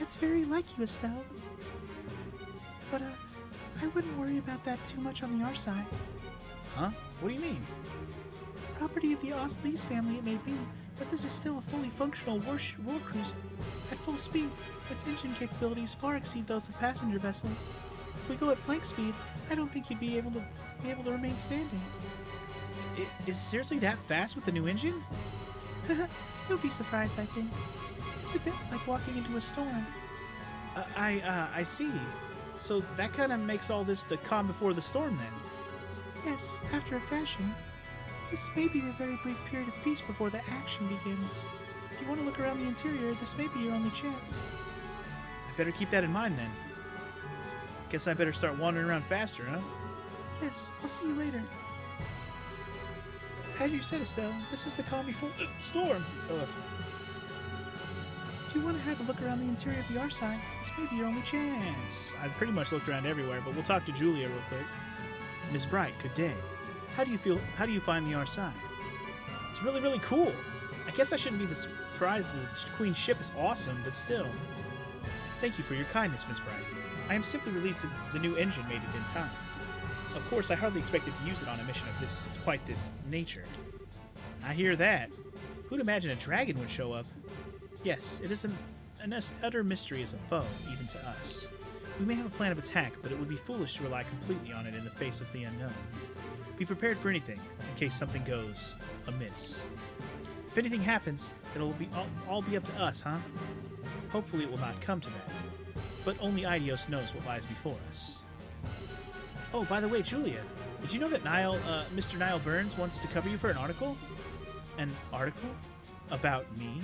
Speaker 1: That's very like you, Estelle. But, I wouldn't worry about that too much on the R side.
Speaker 2: Huh? What do you mean?
Speaker 1: Property of the Ostlees family it may be, but this is still a fully functional war cruiser. At full speed, its engine capabilities far exceed those of passenger vessels. If we go at flank speed, I don't think you'd be able to remain standing.
Speaker 2: Is it seriously that fast with the new engine?
Speaker 1: You'll be surprised, I think. It's a bit like walking into a storm.
Speaker 2: I see. So that kind of makes all this the calm before the storm, then?
Speaker 1: Yes, after a fashion. This may be the very brief period of peace before the action begins. If you want to look around the interior, this may be your only chance.
Speaker 2: I better keep that in mind, then. Guess I better start wandering around faster, huh?
Speaker 1: Yes, I'll see you later. As you said, Estelle, this is the calm before storm. If you want to have a look around the interior of the R side, this may be your only chance.
Speaker 2: I've pretty much looked around everywhere, but we'll talk to Julia real quick. Miss Bright, good day. How do you find the R side? It's really, really cool. I guess I shouldn't be surprised the Queen's ship is awesome, but still. Thank you for your kindness, Miss Bright. I am simply relieved the new engine made it in time. Of course, I hardly expected to use it on a mission of quite this nature. I hear that. Who'd imagine a dragon would show up? Yes, it is an utter mystery as a foe, even to us. We may have a plan of attack, but it would be foolish to rely completely on it in the face of the unknown. Be prepared for anything, in case something goes amiss. If anything happens, it'll all be up to us, huh? Hopefully it will not come to that. But only Idios knows what lies before us. Oh, by the way, Julia, did you know that Mr. Niall Burns wants to cover you for an article? An article? About me?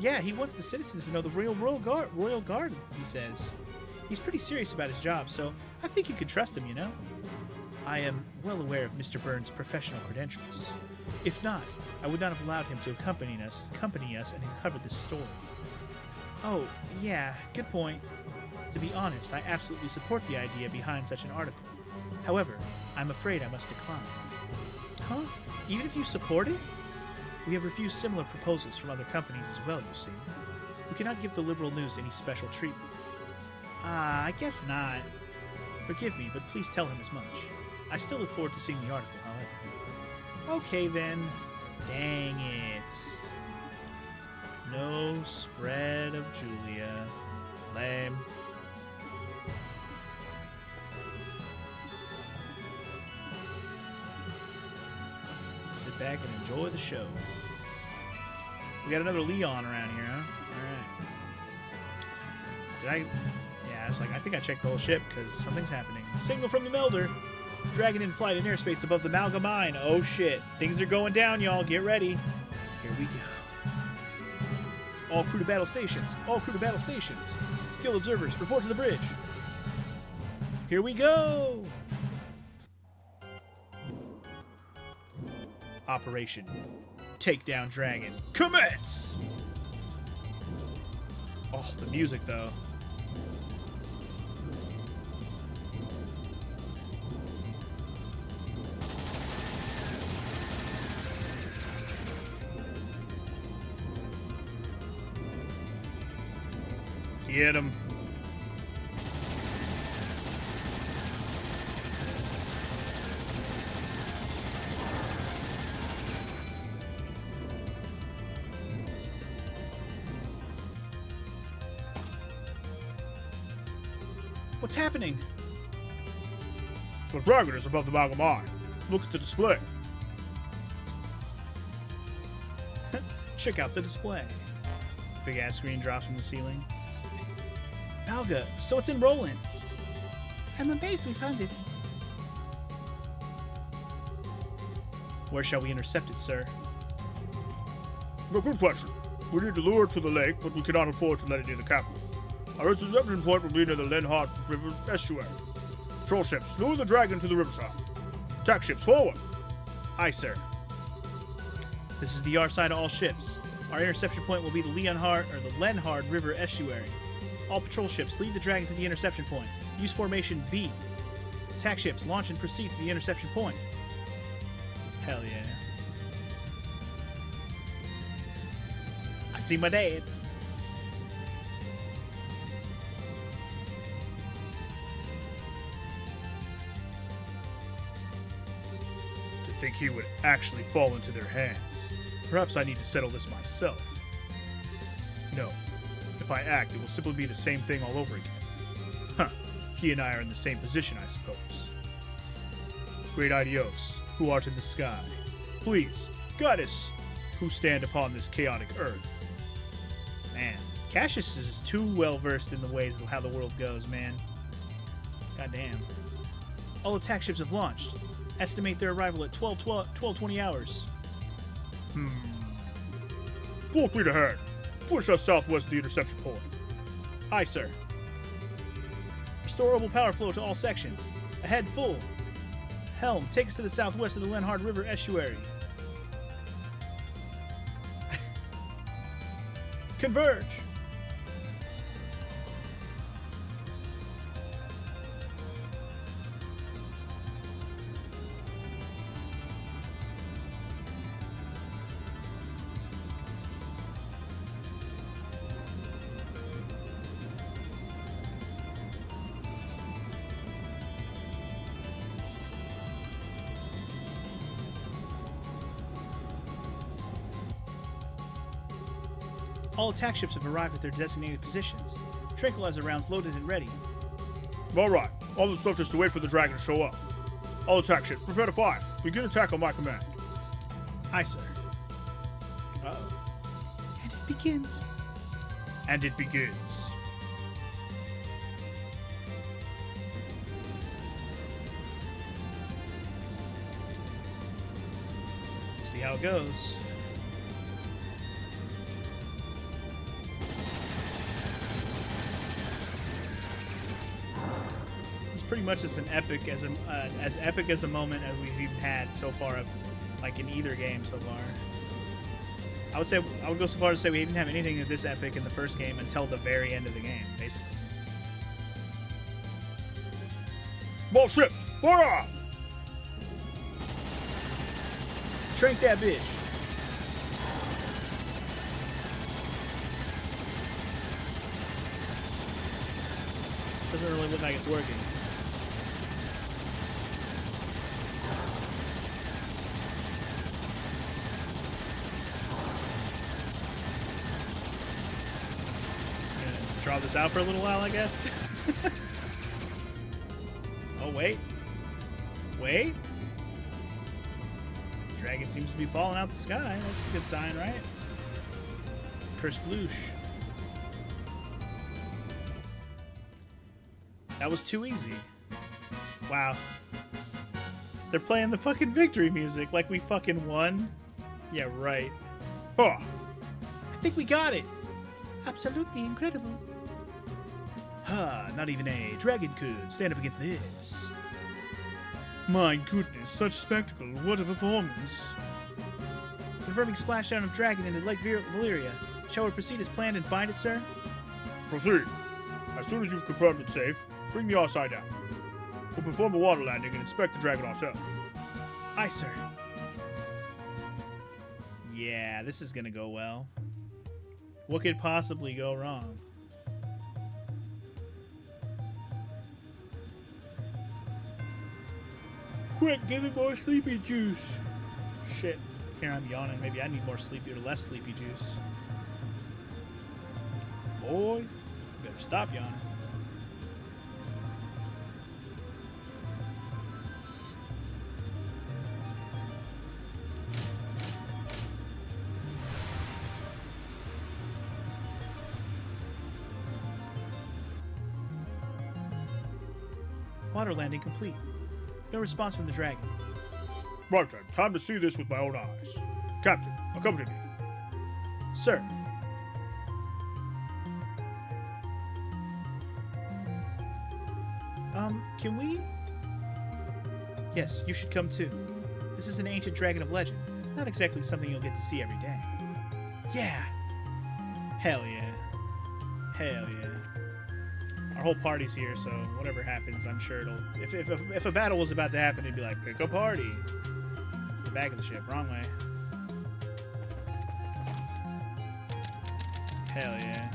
Speaker 2: Yeah, he wants the citizens to know the royal guard, he says. He's pretty serious about his job, so I think you can trust him, you know? I am well aware of Mr. Burns' professional credentials. If not, I would not have allowed him to accompany us and uncover this story. Oh, yeah, good point. To be honest, I absolutely support the idea behind such an article. However, I'm afraid I must decline. Huh? Even if you support it? We have refused similar proposals from other companies as well, you see. We cannot give the liberal news any special treatment. I guess not. Forgive me, but please tell him as much. I still look forward to seeing the article, however. Okay, then. Dang it. No spread of Julia. Lame. Sit back and enjoy the show. We got another Leon around here, huh? Alright. Yeah, I was like, I think I checked the whole ship because something's happening. Signal from the Melder. Dragon in flight in airspace above the Malga mine. Oh shit. Things are going down, y'all. Get ready. Here we go. All crew to battle stations. All crew to battle stations. Guild observers, report to the bridge. Here we go. Operation Take Down Dragon. Commence! Oh, the music, though. Get him. What's happening?
Speaker 3: The dragon is above the Malga mine. Look at the display.
Speaker 2: Check out the display. Big ass screen drops from the ceiling. Malga, so it's in Roland.
Speaker 1: I'm amazed we found it.
Speaker 2: Where shall we intercept it, sir?
Speaker 3: A good question. We need to lure it to the lake, but we cannot afford to let it near the capital. Our interception point will be near the Lenhart River estuary. Patrol ships, lure the dragon to the riverside. Attack ships, forward!
Speaker 2: Aye, sir. This is the R side of all ships. Our interception point will be the Lenhard River estuary. All patrol ships, lead the dragon to the interception point. Use formation B. Attack ships, launch and proceed to the interception point. Hell yeah. I see my dad.
Speaker 3: To think he would actually fall into their hands. Perhaps I need to settle this myself. No. If I act, it will simply be the same thing all over again. Huh. He and I are in the same position, I suppose. Great Idios, who art in the sky, please, guide us, who stand upon this chaotic earth.
Speaker 2: Man, Cassius is too well versed in the ways of how the world goes, man. Goddamn. All attack ships have launched. Estimate their arrival at 12:20 hours.
Speaker 3: Full speed ahead. Push us southwest to the interception point.
Speaker 2: Aye, sir. Restorable power flow to all sections. Ahead full. Helm, take us to the southwest of the Lenhard River estuary. Converge! All attack ships have arrived at their designated positions. Tranquilizer rounds loaded and ready.
Speaker 3: All right. All that's left is to wait for the dragon to show up. All attack ships, prepare to fire. Begin attack on my command.
Speaker 2: Aye, sir. Uh-oh.
Speaker 1: And it begins.
Speaker 3: And it begins.
Speaker 2: See how it goes. pretty much it's as epic as a moment as we've had so far, like in either game so far. I would go so far as to say we didn't have anything this epic in the first game until the very end of the game, basically.
Speaker 3: More ships! Fire!
Speaker 2: Shrink that bitch. Doesn't really look like it's working. Gonna draw this out for a little while, I guess. Oh, wait. Wait. Dragon seems to be falling out the sky. That's a good sign, right? Kersploosh. That was too easy. Wow. They're playing the fucking victory music like we fucking won. Yeah, right.
Speaker 3: Huh!
Speaker 1: I think we got it. Absolutely incredible.
Speaker 2: Huh, not even a dragon could stand up against this.
Speaker 3: My goodness, such spectacle. What a performance.
Speaker 2: Confirming splashdown of dragon into Lake Valyria. Shall we proceed as planned and find it, sir?
Speaker 3: Proceed. As soon as you've confirmed it's safe, bring the outside down. We'll perform a water landing and inspect the dragon ourselves.
Speaker 2: Aye, sir. Yeah, this is gonna go well. What could possibly go wrong?
Speaker 3: Quick, give me more sleepy juice.
Speaker 2: Shit. Here I'm yawning. Maybe I need more sleepy or less sleepy juice. Boy, you better stop yawning. Water landing complete. No response from the dragon.
Speaker 3: Right then, time to see this with my own eyes. Captain, accompany me.
Speaker 2: Sir. Can we? Yes, you should come too. This is an ancient dragon of legend. Not exactly something you'll get to see every day. Yeah. Hell yeah. Hell yeah. Our whole party's here, so whatever happens, I'm sure it'll... If a battle was about to happen, it'd be like, pick a party. It's the back of the ship. Wrong way. Hell yeah.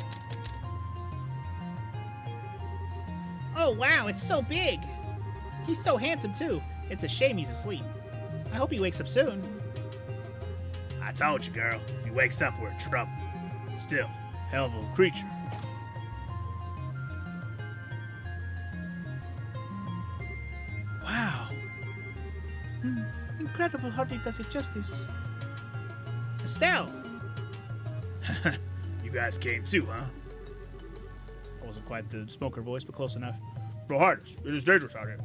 Speaker 1: Oh, wow, it's so big. He's so handsome, too. It's a shame he's asleep. I hope he wakes up soon.
Speaker 2: I told you, girl. If he wakes up, we're in trouble. Still, hell of a creature.
Speaker 1: Wow. Incredible hardly does it justice. Estelle!
Speaker 2: You guys came too, huh? That wasn't quite the smoker voice, but close enough.
Speaker 3: Your Highness, it is dangerous out here.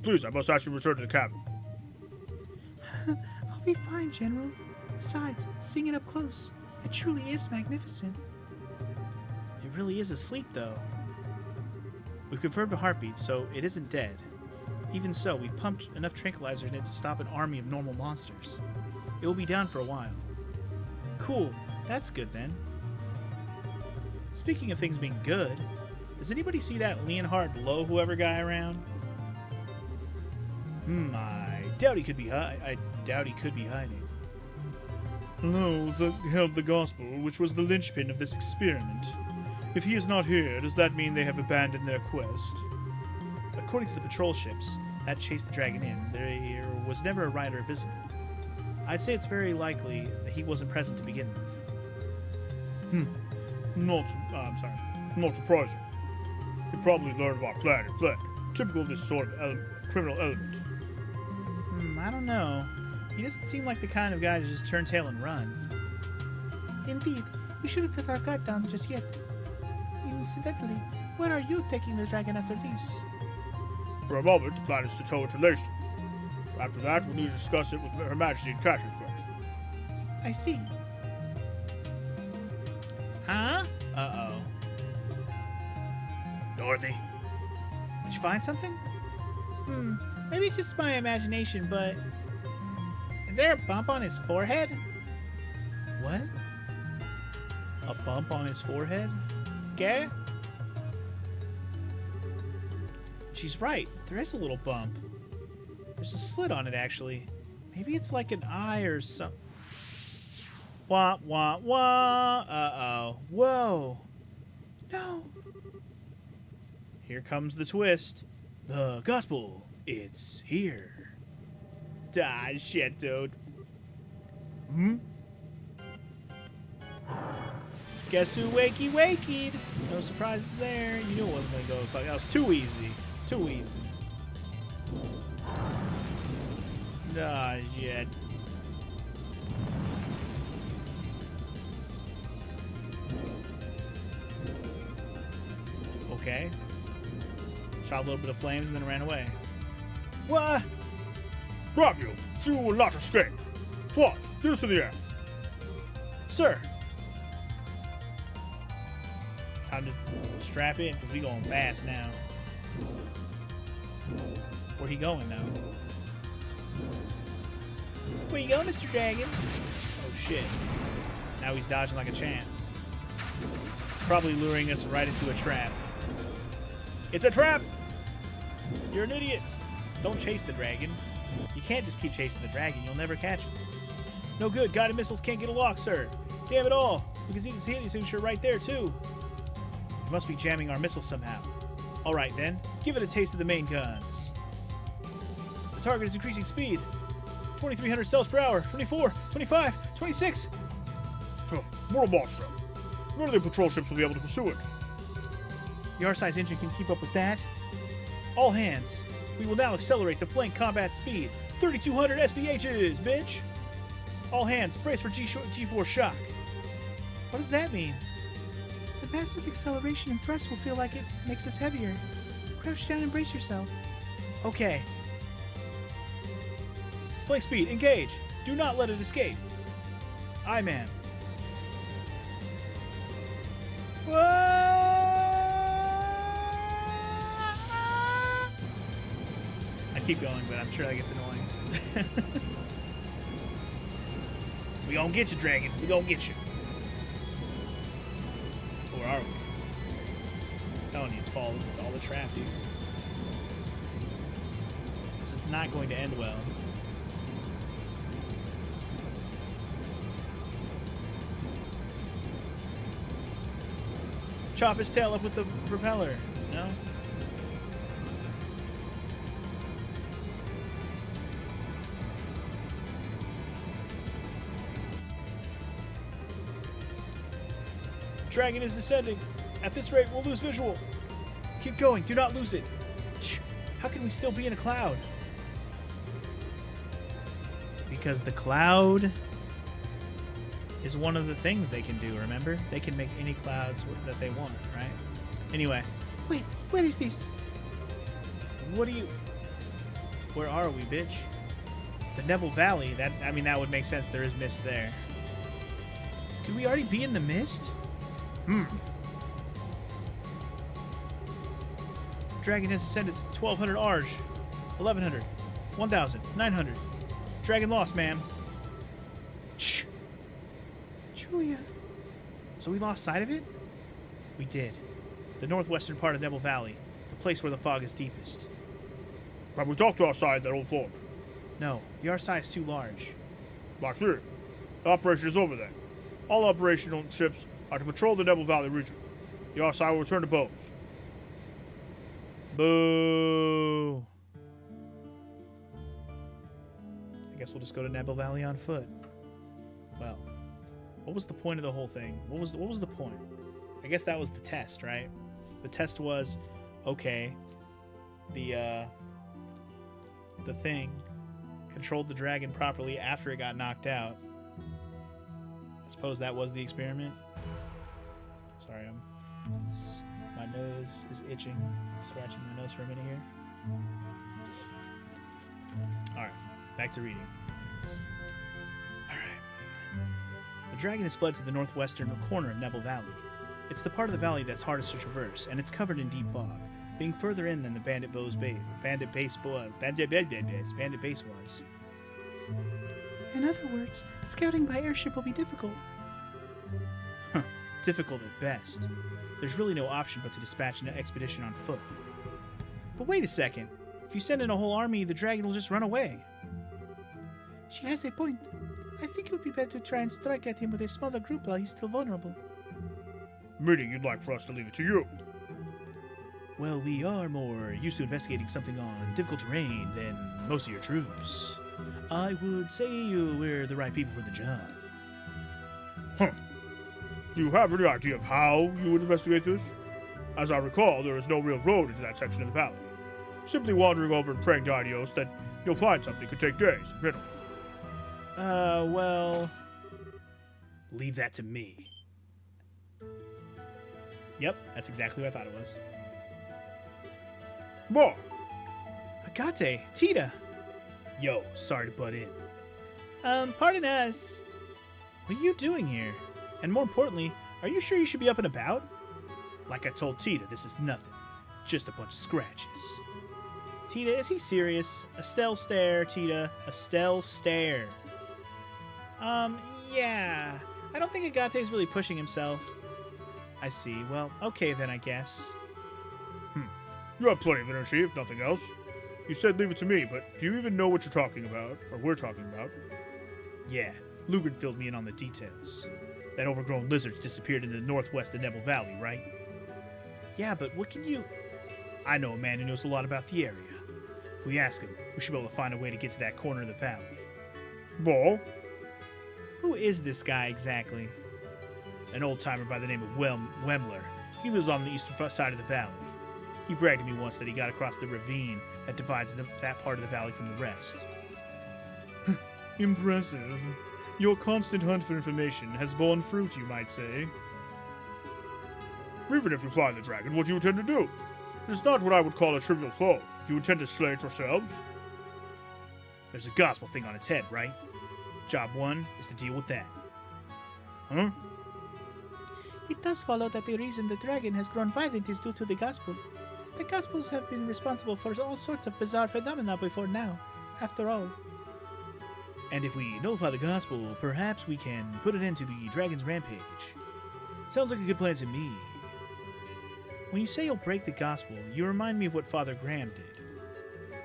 Speaker 3: Please, I must ask you to return to the cabin.
Speaker 1: I'll be fine, General. Besides, seeing it up close, it truly is magnificent.
Speaker 2: It really is asleep, though. We've confirmed a heartbeat, so it isn't dead. Even so, we pumped enough tranquilizer in it to stop an army of normal monsters. It will be down for a while. Cool. That's good, then. Speaking of things being good, does anybody see that Leonhard Low whoever guy around? I doubt he could be hiding.
Speaker 3: Lo, held the gospel, which was the linchpin of this experiment. If he is not here, does that mean they have abandoned their quest?
Speaker 2: According to the patrol ships that chased the dragon in, there was never a rider visible. I'd say it's very likely that he wasn't present to begin with.
Speaker 3: Not surprising. He probably learned of our plan and fled. Typical of this sort of criminal element.
Speaker 2: I don't know. He doesn't seem like the kind of guy to just turn tail and run.
Speaker 1: Indeed, we shouldn't let our guard down just yet. Incidentally, where are you taking the dragon after this?
Speaker 3: For a moment, the plan is to tow it to Leicester. After that, we'll need to discuss it with Her Majesty in Cassius first.
Speaker 1: I see.
Speaker 2: Huh? Uh-oh. Dorothy,
Speaker 1: Did you find something? Maybe it's just my imagination, but... Is there a bump on his forehead? What?
Speaker 2: A bump on his forehead?
Speaker 1: Okay.
Speaker 2: She's right. There is a little bump. There's a slit on it, actually. Maybe it's like an eye or something. Wah, wah, wah. Uh-oh. Whoa.
Speaker 1: No.
Speaker 2: Here comes the twist. The gospel. It's here. Ah, shit, dude. Guess who wakey wakeyed? No surprises there. You knew it wasn't gonna go. Fuck, that was too easy. Too easy. Ah, shit. Okay. Shot a little bit of flames and then ran away. What?
Speaker 3: Grab you! You will not escape! What? Get us in the air!
Speaker 2: Sir! Time to strap in, because we going fast now. Where he going now? Where you going, Mr. Dragon? Oh shit. Now he's dodging like a champ. He's probably luring us right into a trap. It's a trap! You're an idiot! Don't chase the dragon. You can't just keep chasing the dragon. You'll never catch him. No good. Guided missiles can't get a lock, sir. Damn it all. We can see his hitting signature right there, too. He must be jamming our missiles somehow. All right, then. Give it a taste of the main guns. The target is increasing speed. 2,300 cells per hour. 24, 25, 26.
Speaker 3: More monster. None of the patrol ships will be able to pursue it.
Speaker 2: The R-size engine can keep up with that. All hands. We will now accelerate to flank combat speed. 3,200 SPHs, bitch! All hands, brace for G4 shock. What does that mean?
Speaker 1: The massive acceleration and thrust will feel like it makes us heavier. Crouch down and brace yourself.
Speaker 2: Okay. Flank speed, engage. Do not let it escape. Aye, man. I keep going, but I'm sure that gets annoying. We gonna get you, dragon. We gonna get you. Where are we? I'm telling you, it's all the trap, dude. This is not going to end well. Chop his tail up with the propeller. No? Dragon is descending. At this rate, we'll lose visual. Keep going. Do not lose it. How can we still be in a cloud? Because the cloud is one of the things they can do, remember? They can make any clouds that they want, right? Anyway.
Speaker 1: Wait, what is this?
Speaker 2: What do you... Where are we, bitch? The Nebel Valley. That would make sense. There is mist there. Could we already be in the mist? Dragon has ascended to 1,200 Arj. 1,100. 1,000. 900. Dragon lost, ma'am. Shh.
Speaker 1: Julia.
Speaker 2: So we lost sight of it? We did. The northwestern part of Nebel Valley. The place where the fog is deepest.
Speaker 3: Have we talked to our side, that old fort?
Speaker 2: No, the RSI is too large.
Speaker 3: Like here. The operation is over there. All operational ships are to patrol the Nebel Valley region. The RSI will return to Bose.
Speaker 2: Boo! I guess we'll just go to Nebel Valley on foot. Well, what was the point of the whole thing? What was the point? I guess that was the test, right? The test was, okay, the thing controlled the dragon properly after it got knocked out. I suppose that was the experiment. Sorry, my nose is itching. I'm scratching my nose for a minute here. Alright, back to reading. Alright. The dragon has fled to the northwestern corner of Nebel Valley. It's the part of the valley that's hardest to traverse, and it's covered in deep fog. being further in than the bandit base was.
Speaker 1: In other words, scouting by airship will be difficult.
Speaker 2: Difficult at best. There's really no option but to dispatch an expedition on foot. But wait a second. If you send in a whole army, the dragon will just run away.
Speaker 1: She has a point. I think it would be better to try and strike at him with a smaller group while he's still vulnerable.
Speaker 3: Meaning you'd like for us to leave it to you.
Speaker 2: Well, we are more used to investigating something on difficult terrain than most of your troops. I would say we're the right people for the job.
Speaker 3: Do you have any idea of how you would investigate this? As I recall, there is no real road into that section of the valley. Simply wandering over and praying to Idios that you'll find something could take days, literally.
Speaker 2: Well... leave that to me. Yep, that's exactly what I thought it was.
Speaker 3: More!
Speaker 2: Agate, Tita! Yo, sorry to butt in. Pardon us. What are you doing here? And more importantly, are you sure you should be up and about? Like I told Tita, this is nothing. Just a bunch of scratches. Tita, is he serious? Estelle stare, Tita. Estelle stare. Yeah. I don't think Agate's really pushing himself. I see. Well, okay then, I guess.
Speaker 3: You have plenty of energy, if nothing else. You said leave it to me, but do you even know what you're talking about, or we're talking about?
Speaker 2: Yeah, Lugren filled me in on the details. That overgrown lizard's disappeared into the northwest of Nebel Valley, right? Yeah, but what can you... I know a man who knows a lot about the area. If we ask him, we should be able to find a way to get to that corner of the valley.
Speaker 3: Ball?
Speaker 2: Who is this guy exactly? An old-timer by the name of Wemler. He lives on the eastern side of the valley. He bragged to me once that he got across the ravine that divides that part of the valley from the rest. Impressive. Your constant hunt for information has borne fruit, you might say.
Speaker 3: Even if you find the dragon, what do you intend to do? It's not what I would call a trivial foe. Do you intend to slay it yourselves?
Speaker 2: There's a gospel thing on its head, right? Job 1 is to deal with that.
Speaker 3: Huh?
Speaker 1: It does follow that the reason the dragon has grown violent is due to the gospel. The gospels have been responsible for all sorts of bizarre phenomena before now, after all.
Speaker 2: And if we nullify the gospel, perhaps we can put an end to the dragon's rampage. Sounds like a good plan to me. When you say you'll break the gospel, you remind me of what Father Graham did.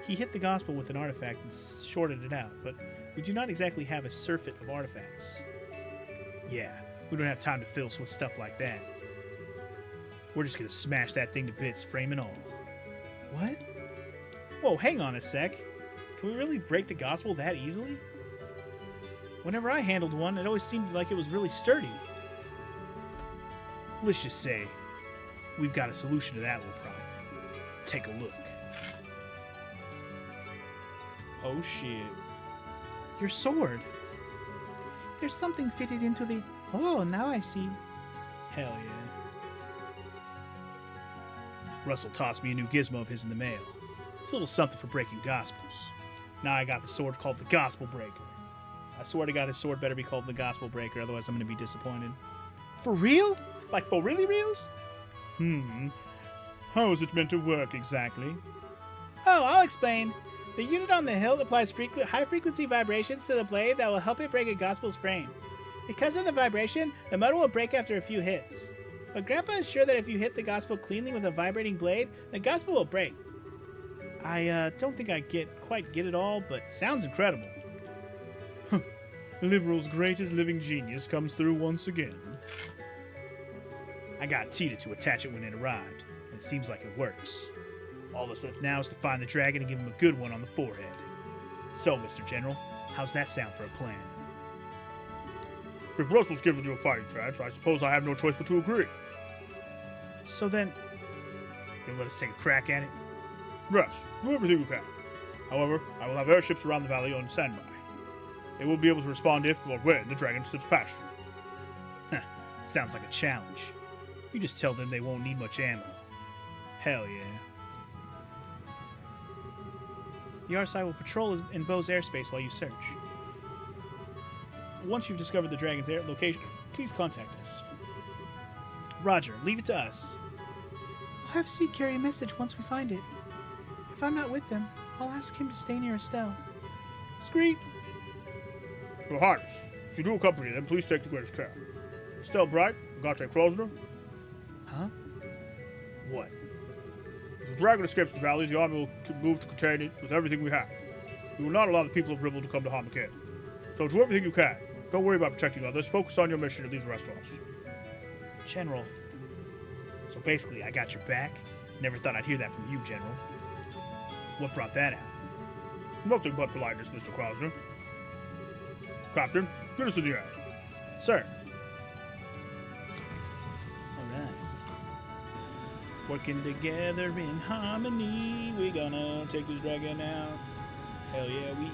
Speaker 2: He hit the gospel with an artifact and shorted it out, but we do not exactly have a surfeit of artifacts. Yeah, we don't have time to fiddle with stuff like that. We're just gonna smash that thing to bits, frame and all. What? Whoa, hang on a sec. Can we really break the gospel that easily? Whenever I handled one, it always seemed like it was really sturdy. Let's just say, we've got a solution to that little problem. Take a look. Oh shit. Your sword.
Speaker 1: There's something fitted into the... Oh, now I see.
Speaker 2: Hell yeah. Russell tossed me a new gizmo of his in the mail. It's a little something for breaking gospels. Now I got the sword called the Gospel Breaker. I swear to God, his sword better be called the Gospel Breaker, otherwise I'm going to be disappointed. For real? Like for really reals?
Speaker 3: How is it meant to work exactly?
Speaker 1: Oh, I'll explain. The unit on the hilt applies high-frequency vibrations to the blade that will help it break a gospel's frame. Because of the vibration, the metal will break after a few hits. But Grandpa is sure that if you hit the gospel cleanly with a vibrating blade, the gospel will break.
Speaker 2: I don't think I quite get it all, but sounds incredible.
Speaker 3: Liberal's greatest living genius comes through once again.
Speaker 2: I got Tita to attach it when it arrived, and it seems like it works. All that's left now is to find the dragon and give him a good one on the forehead. So, Mr. General, how's that sound for a plan?
Speaker 3: If Russell's given you a fighting chance, I suppose I have no choice but to agree.
Speaker 2: So then, you'll let us take a crack at it?
Speaker 3: Yes, do everything you can. However, I will have airships around the valley on standby. They will be able to respond if or when the dragon slips past you.
Speaker 2: Sounds like a challenge. You just tell them they won't need much ammo. Hell yeah. The RSI will patrol in Bo's airspace while you search. Once you've discovered the dragon's location, please contact us. Roger, leave it to us.
Speaker 1: We'll have Seed carry a message once we find it. If I'm not with them, I'll ask him to stay near Estelle.
Speaker 2: Screet.
Speaker 3: Your Highness, if you do accompany them, please take the greatest care. Estelle Bright, Agate Krosner.
Speaker 2: Huh? What?
Speaker 3: If the dragon escapes the valley, the army will move to contain it with everything we have. We will not allow the people of Ribble to come to harm again. So do everything you can. Don't worry about protecting others. Focus on your mission and leave the rest to us.
Speaker 2: General. So basically, I got your back. Never thought I'd hear that from you, General. What brought that out?
Speaker 3: Nothing but politeness, Mr. Krosner. Captain, get us in the air.
Speaker 2: Sir. Alright. Working together in harmony, we're gonna take this dragon out. Hell yeah, we